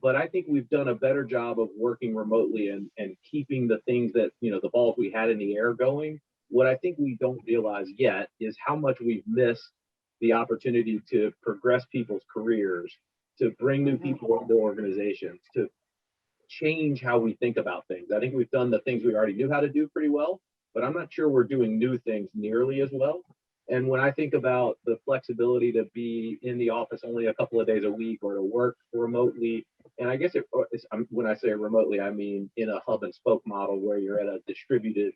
But I think we've done a better job of working remotely and keeping the things that, the balls we had in the air going. What I think we don't realize yet is how much we've missed the opportunity to progress people's careers, to bring new people into organizations, to change how we think about things. I think we've done the things we already knew how to do pretty well, but I'm not sure we're doing new things nearly as well. And when I think about the flexibility to be in the office only a couple of days a week, or to work remotely, and I guess when I say remotely, I mean in a hub and spoke model where you're at a distributed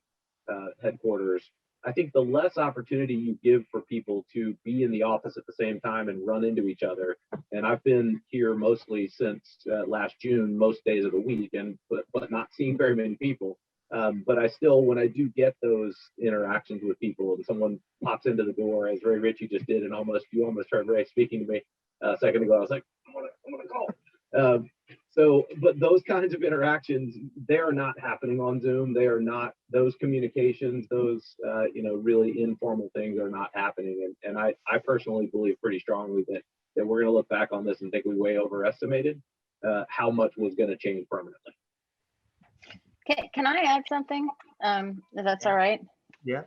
headquarters, I think the less opportunity you give for people to be in the office at the same time and run into each other. And I've been here mostly since last June, most days of the week, but not seeing very many people. But I still, when I do get those interactions with people and someone pops into the door, as Ray Ritchie just did, and you almost heard Ray speaking to me a second ago, I was like, I'm gonna call. But those kinds of interactions, they are not happening on Zoom. They are not, those communications, those really informal things are not happening. And I personally believe pretty strongly that we're going to look back on this and think we way overestimated how much was going to change permanently. Can I add something? If that's all right. Yeah.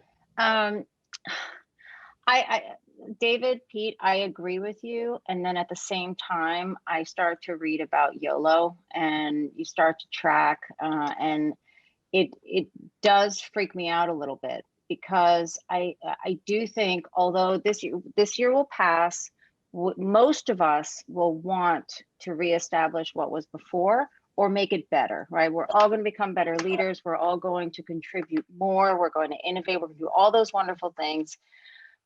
David, Pete, I agree with you. And then at the same time, I start to read about YOLO, and you start to track, and it does freak me out a little bit, because I do think, although this year will pass, most of us will want to reestablish what was before or make it better, right? We're all going to become better leaders. We're all going to contribute more. We're going to innovate. We're going to do all those wonderful things.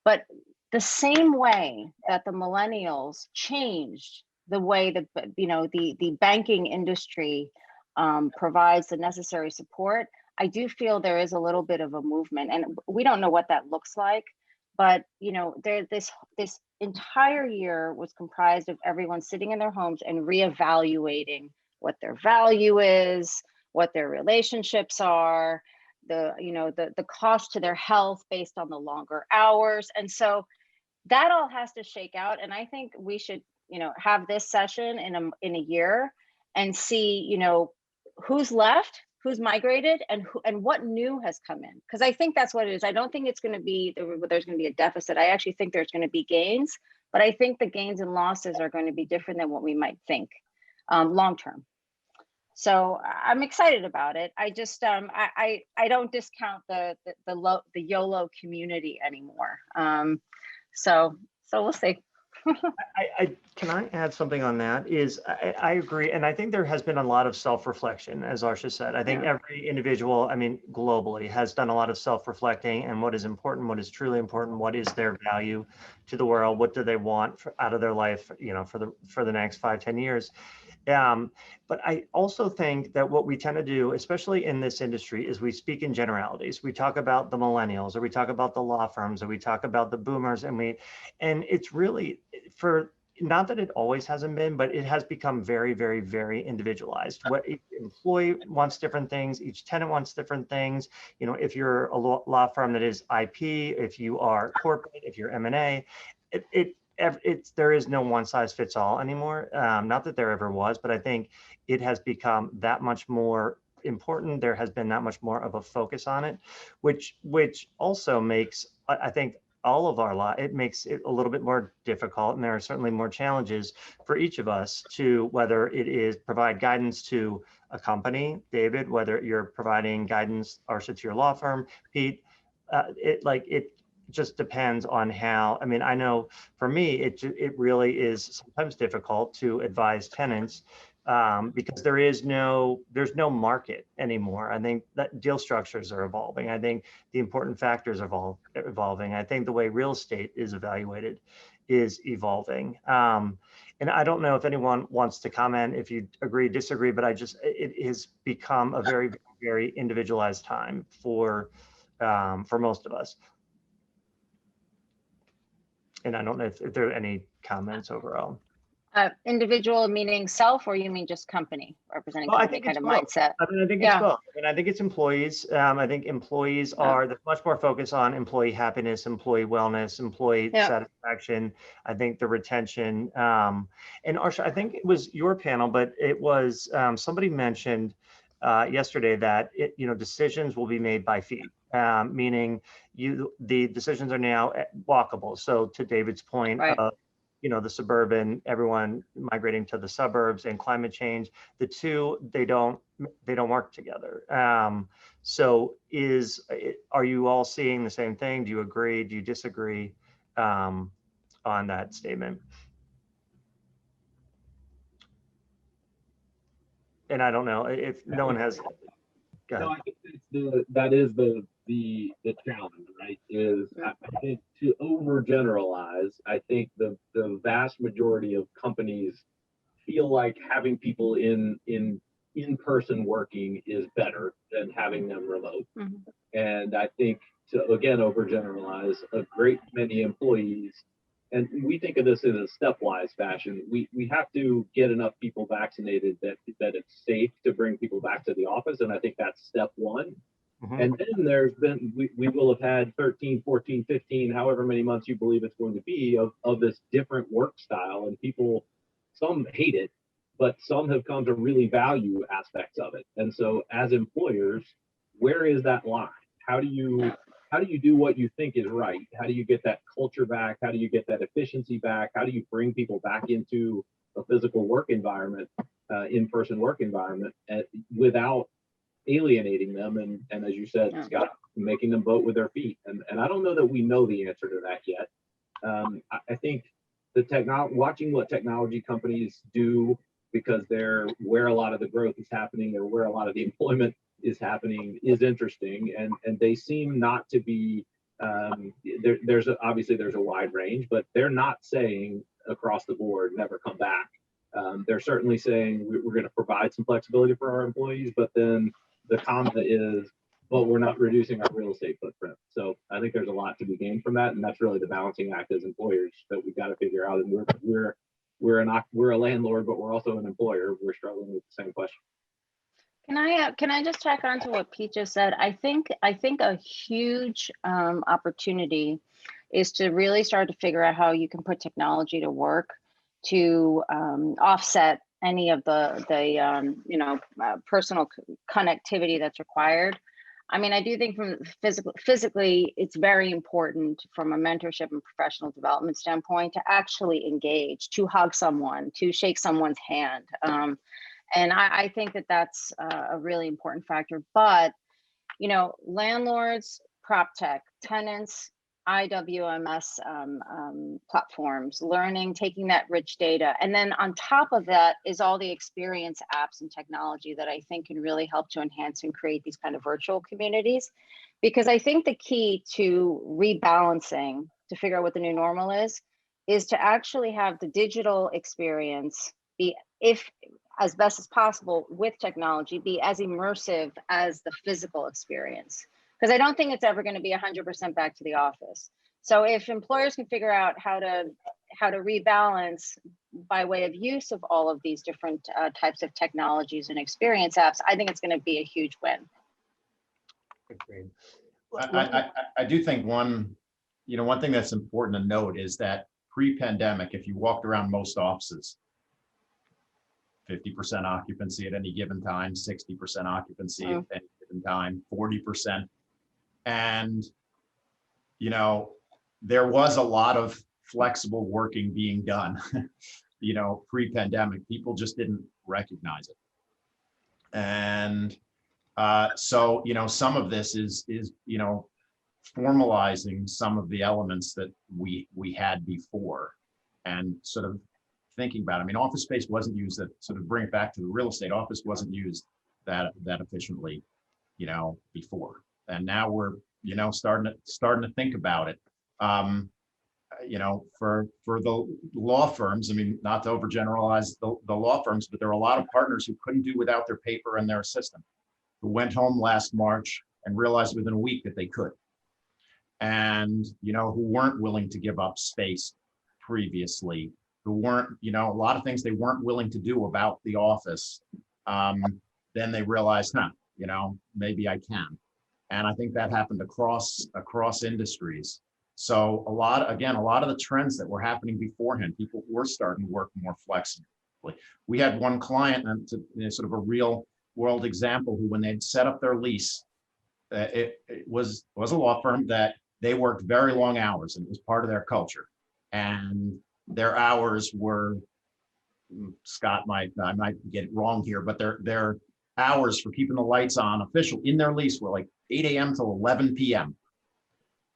But the same way that the millennials changed the way the banking industry provides the necessary support, I do feel there is a little bit of a movement, and we don't know what that looks like. But this entire year was comprised of everyone sitting in their homes and reevaluating what their value is, what their relationships are, the cost to their health based on the longer hours. And so that all has to shake out. And I think we should, have this session in a year and see, who's left, who's migrated, and what new has come in. Because I think that's what it is. I don't think it's going to be, there's going to be a deficit. I actually think there's going to be gains, but I think the gains and losses are going to be different than what we might think long term. So I'm excited about it. I just I don't discount the YOLO community anymore. So we'll see. Can I add something on that? I agree, and I think there has been a lot of self-reflection, as Arsha said. I think every individual, globally, has done a lot of self-reflecting, and what is important, what is truly important, what is their value to the world, what do they want out of their life, for the next 5-10 years. But I also think that what we tend to do, especially in this industry, is we speak in generalities. We talk about the millennials, or we talk about the law firms, or we talk about the boomers, and it's really, for not that it always hasn't been, but it has become very, very, very individualized. What each employee wants different things, each tenant wants different things. You know, if you're a law firm that is IP, if you are corporate, if you're M&A, there is no one size fits all anymore. Not that there ever was, but I think it has become that much more important. There has been that much more of a focus on it, which also makes, I think, all of our life, it makes it a little bit more difficult. And there are certainly more challenges for each of us to, whether it is provide guidance to a company, David, whether you're providing guidance, Arsha, to your law firm, Pete, it just depends on how. I mean, I know for me, it really is sometimes difficult to advise tenants because there's no market anymore. I think that deal structures are evolving. I think the important factors are evolving. I think the way real estate is evaluated is evolving. And I don't know if anyone wants to comment, if you agree, disagree, but it has become a very, very individualized time for most of us. And I don't know if there are any comments overall. Individual meaning self, or you mean just company, representing Well, I company think kind it's of both. mindset? I mean, I think it's both. I mean, I think it's employees. I think employees there's much more focus on employee happiness, employee wellness, employee satisfaction. I think the retention. And Arsha, I think it was your panel, but it was somebody mentioned yesterday that decisions will be made by feet, meaning the decisions are now walkable. So to David's point, Right. The suburban, everyone migrating to the suburbs, and climate change, the two, they don't work together. So are you all seeing the same thing? Do you agree? Do you disagree on that statement? And I don't know if no one has. Go ahead. No, I think that is the challenge, right? I think to overgeneralize, I think the vast majority of companies feel like having people in person working is better than having them remote. Mm-hmm. And I think, to again overgeneralize, a great many employees, and we think of this in a stepwise fashion. We have to get enough people vaccinated that it's safe to bring people back to the office. And I think that's step one. Mm-hmm. And then we will have had 13, 14, 15, however many months you believe it's going to be of this different work style. And people, some hate it, but some have come to really value aspects of it. And so as employers, where is that line? How do you do what you think is right? How do you get that culture back? How do you get that efficiency back? How do you bring people back into a physical work environment, in-person work environment, without alienating them? And as you said, Scott, making them vote with their feet. And I don't know that we know the answer to that yet. I think watching what technology companies do, because they're where a lot of the growth is happening, or where a lot of the employment is happening, is interesting, and they seem not to be there's a wide range, but they're not saying across the board never come back. They're certainly saying we're going to provide some flexibility for our employees, but then the comment is, but we're not reducing our real estate footprint. So I think there's a lot to be gained from that, and that's really the balancing act as employers that we've got to figure out. And we're a landlord, but we're also an employer. We're struggling with the same question. Can I just tack on to what Pete just said? I think a huge opportunity is to really start to figure out how you can put technology to work to offset any of the personal connectivity that's required. I mean, I do think from physically, it's very important from a mentorship and professional development standpoint to actually engage, to hug someone, to shake someone's hand. And I think that that's a really important factor. But, landlords, prop tech, tenants, IWMS platforms, learning, taking that rich data. And then on top of that is all the experience apps and technology that I think can really help to enhance and create these kind of virtual communities. Because I think the key to rebalancing, to figure out what the new normal is to actually have the digital experience be, if as best as possible with technology, be as immersive as the physical experience. Because I don't think it's ever going to be 100% back to the office. So if employers can figure out how to how to rebalance by way of use of all of these different types of technologies and experience apps, I think it's going to be a huge win. Agreed. I do think one thing that's important to note is that pre-pandemic, if you walked around most offices, 50% occupancy at any given time, 60% occupancy at any given time, 40%. And, there was a lot of flexible working being done, pre-pandemic. People just didn't recognize it. And so, some of this is formalizing some of the elements that we had before and sort of thinking about it. I mean, office space wasn't used, that sort of bring it back to the real estate, office wasn't used that efficiently, before. And now we're, starting to think about it. For the law firms, I mean, not to overgeneralize the law firms, but there are a lot of partners who couldn't do without their paper and their assistant, who went home last March and realized within a week that they could. And, who weren't willing to give up space previously, who weren't, a lot of things they weren't willing to do about the office. Then they realized, maybe I can. And I think that happened across industries. So a lot of the trends that were happening beforehand, people were starting to work more flexibly. We had one client, and sort of a real world example, who when they'd set up their lease, it was a law firm that they worked very long hours, and it was part of their culture. And their hours were, I might get it wrong here, but their hours for keeping the lights on official in their lease were like 8 a.m. till 11 p.m.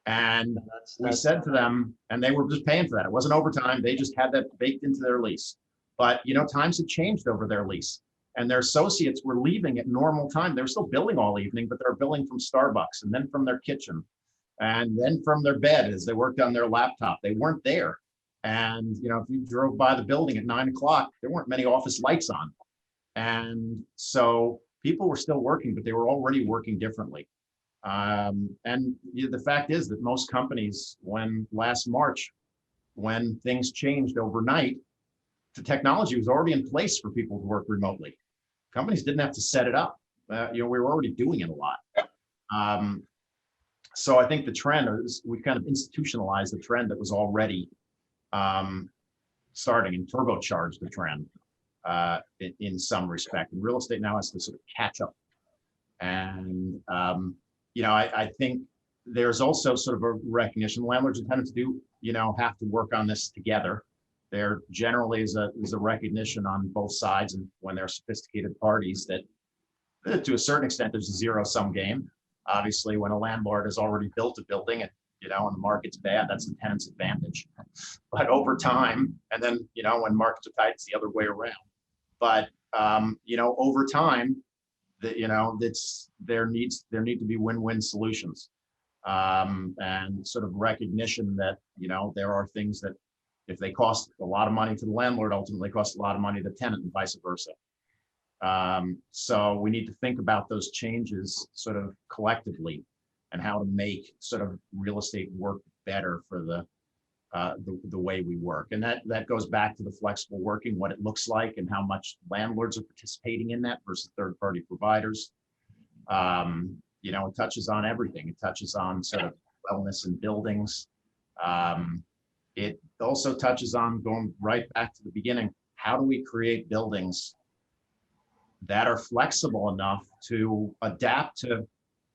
And we said to them, and they were just paying for that. It wasn't overtime. They just had that baked into their lease. But, times had changed over their lease, and their associates were leaving at normal time. They were still billing all evening, but they were billing from Starbucks, and then from their kitchen, and then from their bed as they worked on their laptop. They weren't there. And, if you drove by the building at 9 o'clock, there weren't many office lights on. And so people were still working, but they were already working differently. And the fact is that most companies, last March, when things changed overnight, the technology was already in place for people to work remotely. Companies didn't have to set it up. We were already doing it a lot. So I think the trend is we kind of institutionalized the trend that was already starting and turbocharged the trend in some respect. And real estate now has to sort of catch up. And I think there's also sort of a recognition landlords and tenants have to work on this together. There generally is a recognition on both sides, and when they're sophisticated parties, that to a certain extent there's a zero-sum game. Obviously, when a landlord has already built a building and and the market's bad, that's the tenant's advantage. But over time, and then when markets are tight, it's the other way around. But over time, there need to be win-win solutions, and sort of recognition that there are things that, if they cost a lot of money to the landlord, ultimately cost a lot of money to the tenant, and vice versa. So we need to think about those changes sort of collectively, and how to make sort of real estate work better for the way we work. And that goes back to the flexible working, what it looks like, and how much landlords are participating in that versus third-party providers. It touches on everything. It touches on sort of wellness in buildings. It also touches on, going right back to the beginning, how do we create buildings that are flexible enough to adapt to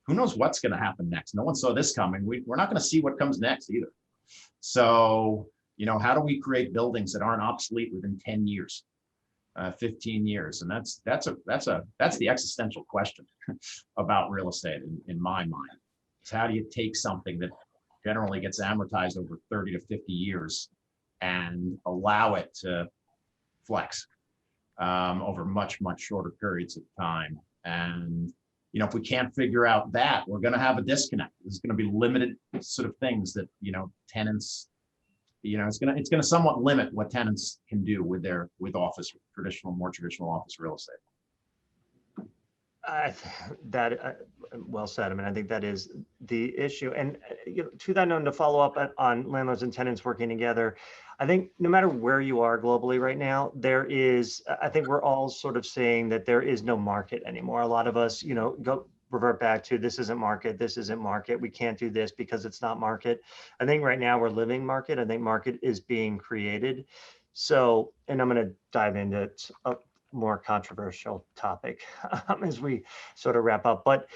who knows what's going to happen next. No one saw this coming. We're not going to see what comes next either. So, how do we create buildings that aren't obsolete within 10 years, 15 years? And that's the existential question about real estate in my mind. Is how do you take something that generally gets amortized over 30 to 50 years and allow it to flex over much, much shorter periods of time? And if we can't figure out that, we're going to have a disconnect. There's going to be limited sort of things that tenants, it's going to somewhat limit what tenants can do with more traditional office real estate. That well said. I mean, I think that is the issue. And to that note, to follow up on landlords and tenants working together, I think no matter where you are globally right now, there is, I think we're all sort of saying that there is no market anymore. A lot of us, go revert back to this isn't market, this isn't market, we can't do this because it's not market. I think right now we're living market. I think market is being created. So, and I'm going to dive into a more controversial topic as we sort of wrap up. But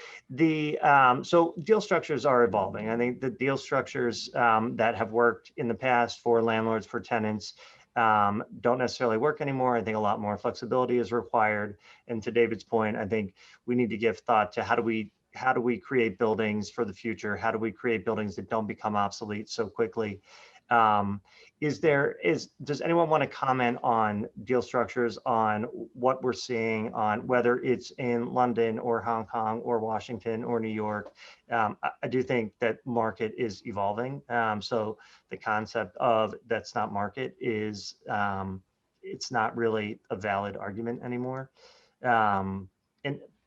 so deal structures are evolving. I think the deal structures that have worked in the past for landlords, for tenants, don't necessarily work anymore. I think a lot more flexibility is required. And to David's point, I think we need to give thought to how do we create buildings for the future? How do we create buildings that don't become obsolete so quickly? Does anyone want to comment on deal structures, on what we're seeing, on whether it's in London or Hong Kong or Washington or New York? I do think that market is evolving. So the concept of that's not market is, it's not really a valid argument anymore. And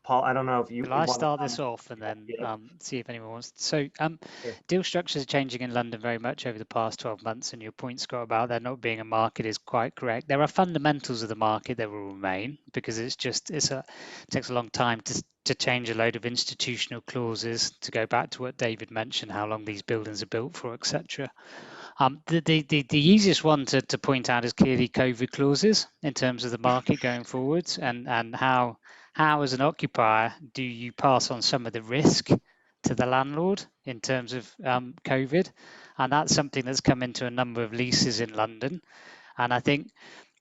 Paul, I don't know if you Will I want to start this comment? off and then Yeah. see if anyone wants? So Sure. deal structures are changing in London very much over the past 12 months, and your point, Scott, about there not being a market is quite correct. There are fundamentals of the market that will remain because it takes a long time to change a load of institutional clauses, to go back to what David mentioned, how long these buildings are built for, etc. The easiest one to point out is clearly COVID clauses in terms of the market going forwards, and how as an occupier do you pass on some of the risk to the landlord in terms of COVID, and that's something that's come into a number of leases in London, and I think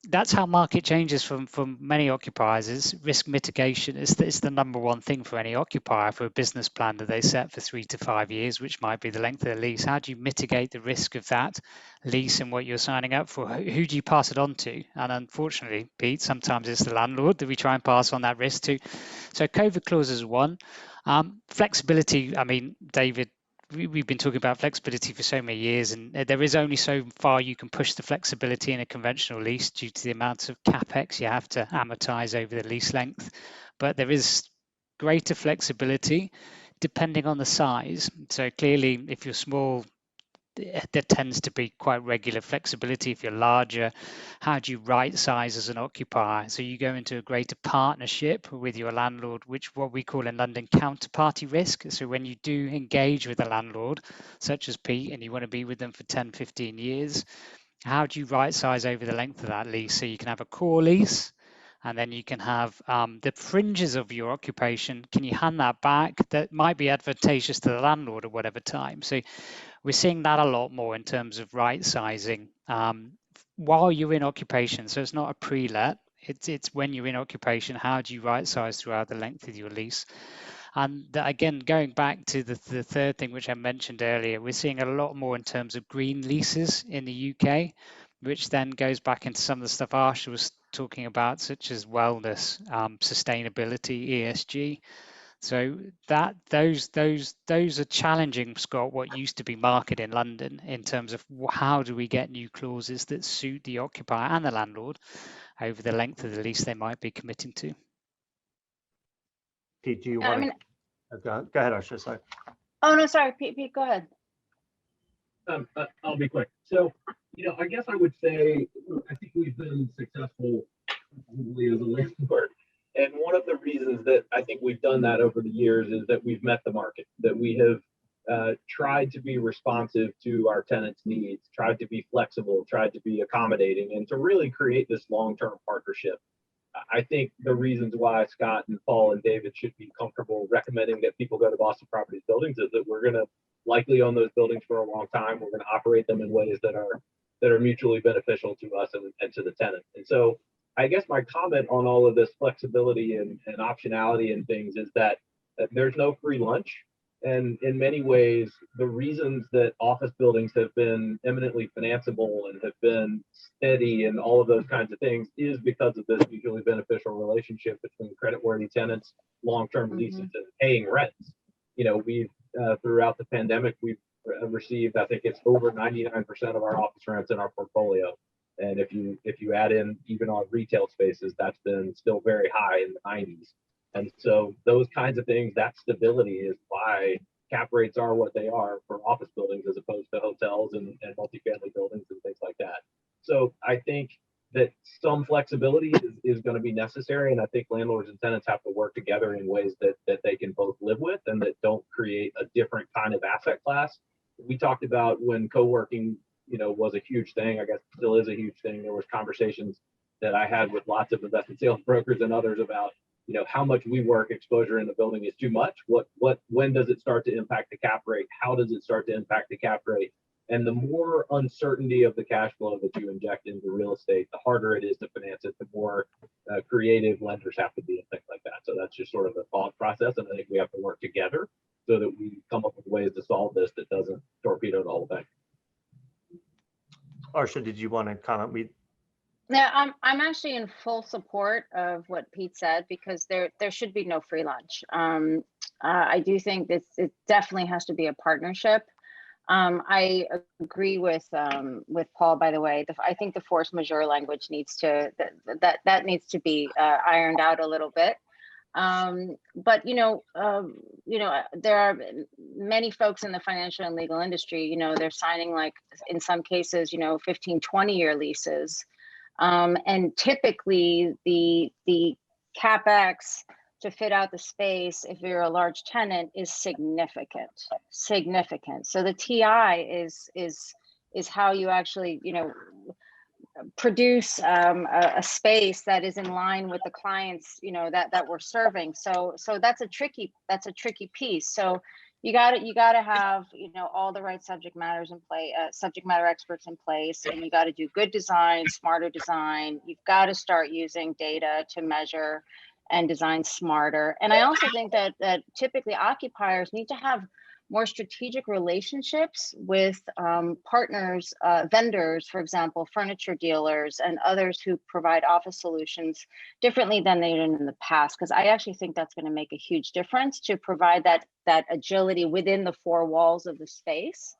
that's how market changes from many occupiers. Is risk mitigation is the number one thing for any occupier for a business plan that they set for 3 to 5 years, which might be the length of the lease. How do you mitigate the risk of that lease and what you're signing up for? Who do you pass it on to? And unfortunately, Pete, sometimes it's the landlord that we try and pass on that risk to. So COVID clauses is one. Flexibility, I mean, David, we've been talking about flexibility for so many years, and there is only so far you can push the flexibility in a conventional lease due to the amount of capex you have to amortize over the lease length. But there is greater flexibility depending on the size. So clearly, if you're small, there tends to be quite regular flexibility. If you're larger, how do you right size as an occupier? So you go into a greater partnership with your landlord, which what we call in London counterparty risk. So when you do engage with a landlord, such as Pete, and you want to be with them for 10, 15 years, how do you right size over the length of that lease? So you can have a core lease, and then you can have the fringes of your occupation. Can you hand that back? That might be advantageous to the landlord at whatever time. So we're seeing that a lot more in terms of right sizing while you're in occupation. So it's not a pre-let, it's when you're in occupation, how do you right size throughout the length of your lease? And again, going back to the third thing, which I mentioned earlier, we're seeing a lot more in terms of green leases in the UK, which then goes back into some of the stuff Arsha was talking about, such as wellness, sustainability, ESG. So those are challenging, Scott, what used to be market in London in terms of how do we get new clauses that suit the occupier and the landlord over the length of the lease they might be committing to. Pete, do you want to go ahead, Arsha? Sorry. Oh no, sorry, Pete, go ahead. I'll be quick. So, I guess I would say I think we've been successful probably as a landlord. And one of the reasons that I think we've done that over the years is that we've met the market, that we have tried to be responsive to our tenants' needs, tried to be flexible, tried to be accommodating, and to really create this long-term partnership. I think the reasons why Scott and Paul and David should be comfortable recommending that people go to Boston Properties buildings is that we're going to likely own those buildings for a long time. We're going to operate them in ways that are mutually beneficial to us and to the tenant. And so I guess my comment on all of this flexibility and optionality and things is that there's no free lunch. And in many ways, the reasons that office buildings have been eminently financeable and have been steady and all of those kinds of things is because of this mutually beneficial relationship between creditworthy tenants, long-term leases, and paying rents. We've throughout the pandemic, we've received, I think it's over 99% of our office rents in our portfolio. And if you add in even our retail spaces, that's been still very high in the 90s. And so those kinds of things, that stability is why cap rates are what they are for office buildings as opposed to hotels and multifamily buildings and things like that. So I think that some flexibility is going to be necessary. And I think landlords and tenants have to work together in ways that they can both live with and that don't create a different kind of asset class. We talked about when co-working, was a huge thing. I guess it still is a huge thing. There was conversations that I had with lots of investment sales brokers and others about, how much WeWork exposure in the building is too much. When does it start to impact the cap rate? How does it start to impact the cap rate? And the more uncertainty of the cash flow that you inject into real estate, the harder it is to finance it, the more creative lenders have to be and things like that. So that's just sort of the thought process. And I think we have to work together so that we come up with ways to solve this that doesn't torpedo the whole thing. Arsha, did you want to comment? Yeah, I'm actually in full support of what Pete said because there should be no free lunch. I do think it definitely has to be a partnership. I agree with Paul, by the way. I think the force majeure language needs to that needs to be ironed out a little bit. But there are many folks in the financial and legal industry. They're signing, like, in some cases, 15, 20-year leases, and typically the capex to fit out the space, if you're a large tenant, is significant. So the TI is how you actually, produce a space that is in line with the clients, that we're serving. So that's a tricky piece. So you got to have, all the right subject matter experts in place, and you got to do good design, smarter design. You've got to start using data to measure and design smarter. And I also think that typically occupiers need to have more strategic relationships with partners, vendors, for example, furniture dealers and others who provide office solutions differently than they did in the past. Because I actually think that's going to make a huge difference to provide that agility within the four walls of the space.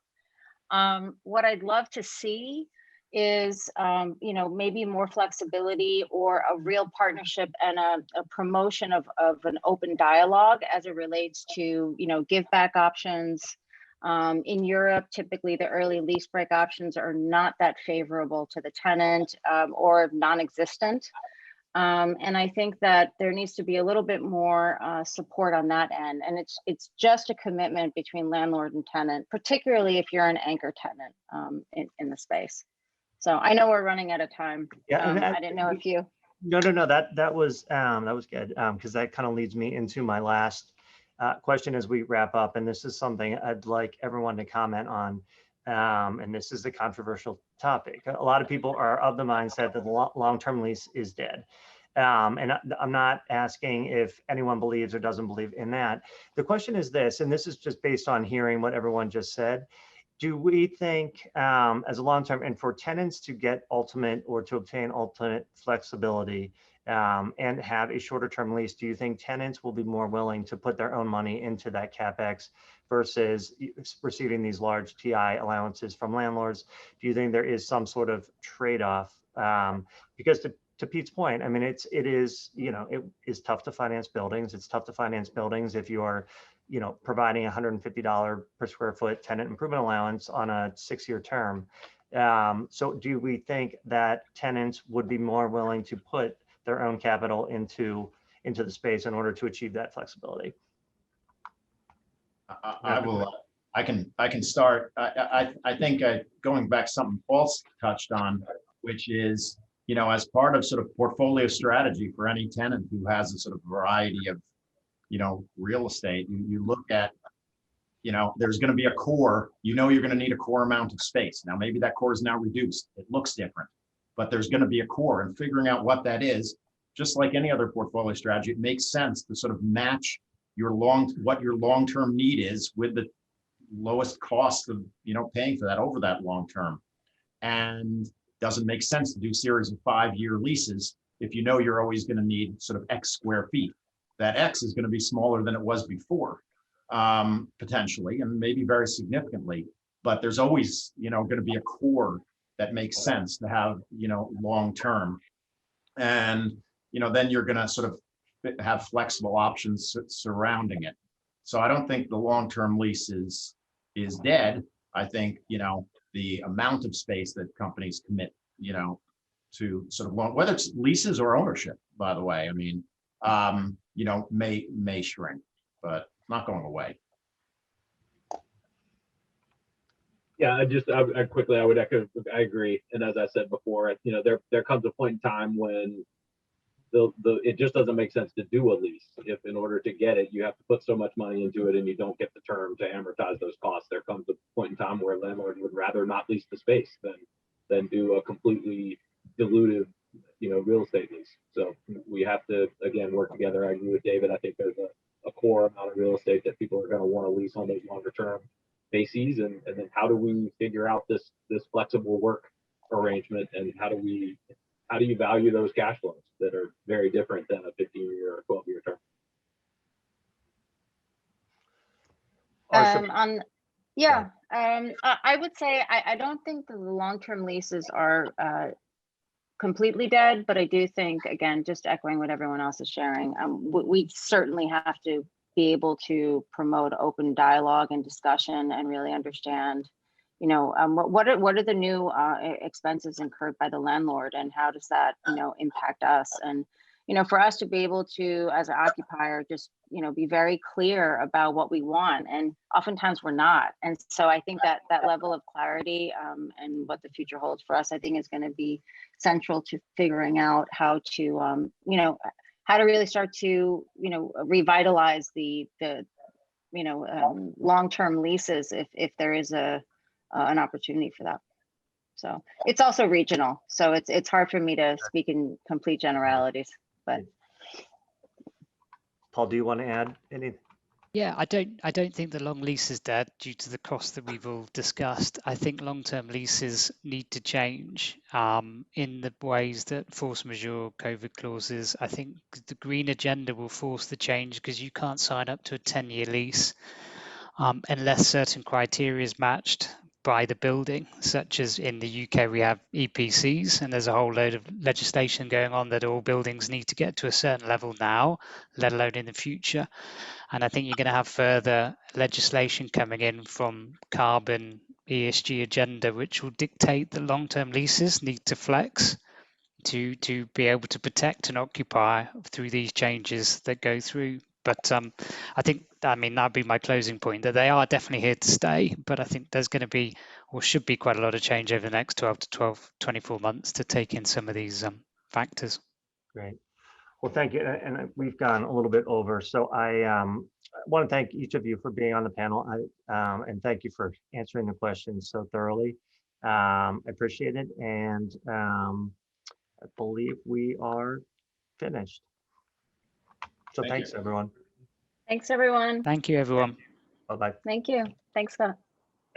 What I'd love to see is maybe more flexibility or a real partnership and a promotion of an open dialogue as it relates to give back options. In Europe, typically the early lease break options are not that favorable to the tenant or non-existent. And I think that there needs to be a little bit more support on that end. And it's just a commitment between landlord and tenant, particularly if you're an anchor tenant in the space. So I know we're running out of time. Yeah, I didn't know if you. No. That was good because that kind of leads me into my last question as we wrap up, and this is something I'd like everyone to comment on. And this is a controversial topic. A lot of people are of the mindset that the long-term lease is dead. And I'm not asking if anyone believes or doesn't believe in that. The question is this, and this is just based on hearing what everyone just said. Do we think as a long-term, and for tenants to get ultimate or to obtain ultimate flexibility and have a shorter term lease, do you think tenants will be more willing to put their own money into that CapEx versus receiving these large TI allowances from landlords? Do you think there is some sort of trade-off? Because to Pete's point, I mean, it is tough to finance buildings. It's tough to finance buildings if you are providing $150 per square foot tenant improvement allowance on a 6-year term. So do we think that tenants would be more willing to put their own capital into the space in order to achieve that flexibility? I can start. I think going back to something Paul touched on, which is, as part of sort of portfolio strategy for any tenant who has a sort of variety of real estate, you look at, there's going to be a core, you're going to need a core amount of space. Now, maybe that core is now reduced. It looks different, but there's going to be a core, and figuring out what that is, just like any other portfolio strategy, it makes sense to sort of match what your long-term need is with the lowest cost of, paying for that over that long term. And doesn't make sense to do series of 5-year leases if you're always going to need sort of X square feet. That X is going to be smaller than it was before, potentially, and maybe very significantly. But there's always, going to be a core that makes sense to have, long term. And, then you're going to sort of have flexible options surrounding it. So I don't think the long-term lease is dead. I think, the amount of space that companies commit, to sort of long, whether it's leases or ownership, by the way, I mean, may shrink, but not going away. Yeah, I quickly, I would echo, I agree. And as I said before, there comes a point in time when it just doesn't make sense to do a lease. If in order to get it, you have to put so much money into it and you don't get the term to amortize those costs. There comes a point in time where a landlord would rather not lease the space than do a completely dilutive, real estate lease. So we have to, again, work together. I agree with David. I think there's a core amount of real estate that people are going to want to lease on those longer term bases. And then how do we figure out this flexible work arrangement, and how do you value those cash flows that are very different than a 15-year or 12-year term? I would say I don't think the long-term leases are completely dead, but I do think, again, just echoing what everyone else is sharing, we certainly have to be able to promote open dialogue and discussion and really understand, what are the new expenses incurred by the landlord, and how does that, impact us? And, for us to be able to, as an occupier, just, be very clear about what we want. And oftentimes we're not. And so I think that level of clarity and what the future holds for us, I think is going to be central to figuring out how to, how to really start to, revitalize the long-term leases if there is an opportunity for that. So it's also regional. So it's hard for me to speak in complete generalities, but. Paul, do you want to add anything? Yeah, I don't think the long lease is dead due to the cost that we've all discussed. I think long-term leases need to change in the ways that force majeure COVID clauses. I think the green agenda will force the change, because you can't sign up to a 10-year lease unless certain criteria is matched by the building, such as in the UK we have EPCs, and there's a whole load of legislation going on that all buildings need to get to a certain level now, let alone in the future. And I think you're going to have further legislation coming in from carbon ESG agenda, which will dictate that long-term leases need to flex to be able to protect and occupy through these changes that go through. But that'd be my closing point, that they are definitely here to stay. But I think there's going to be, or should be, quite a lot of change over the next 24 months to take in some of these factors. Great. Well, thank you. And we've gone a little bit over. So I want to thank each of you for being on the panel. And thank you for answering the questions so thoroughly. I appreciate it. And I believe we are finished. So thanks, everyone. Thanks, everyone. Thank you, everyone. Bye-bye. Thank you. Thanks, Scott.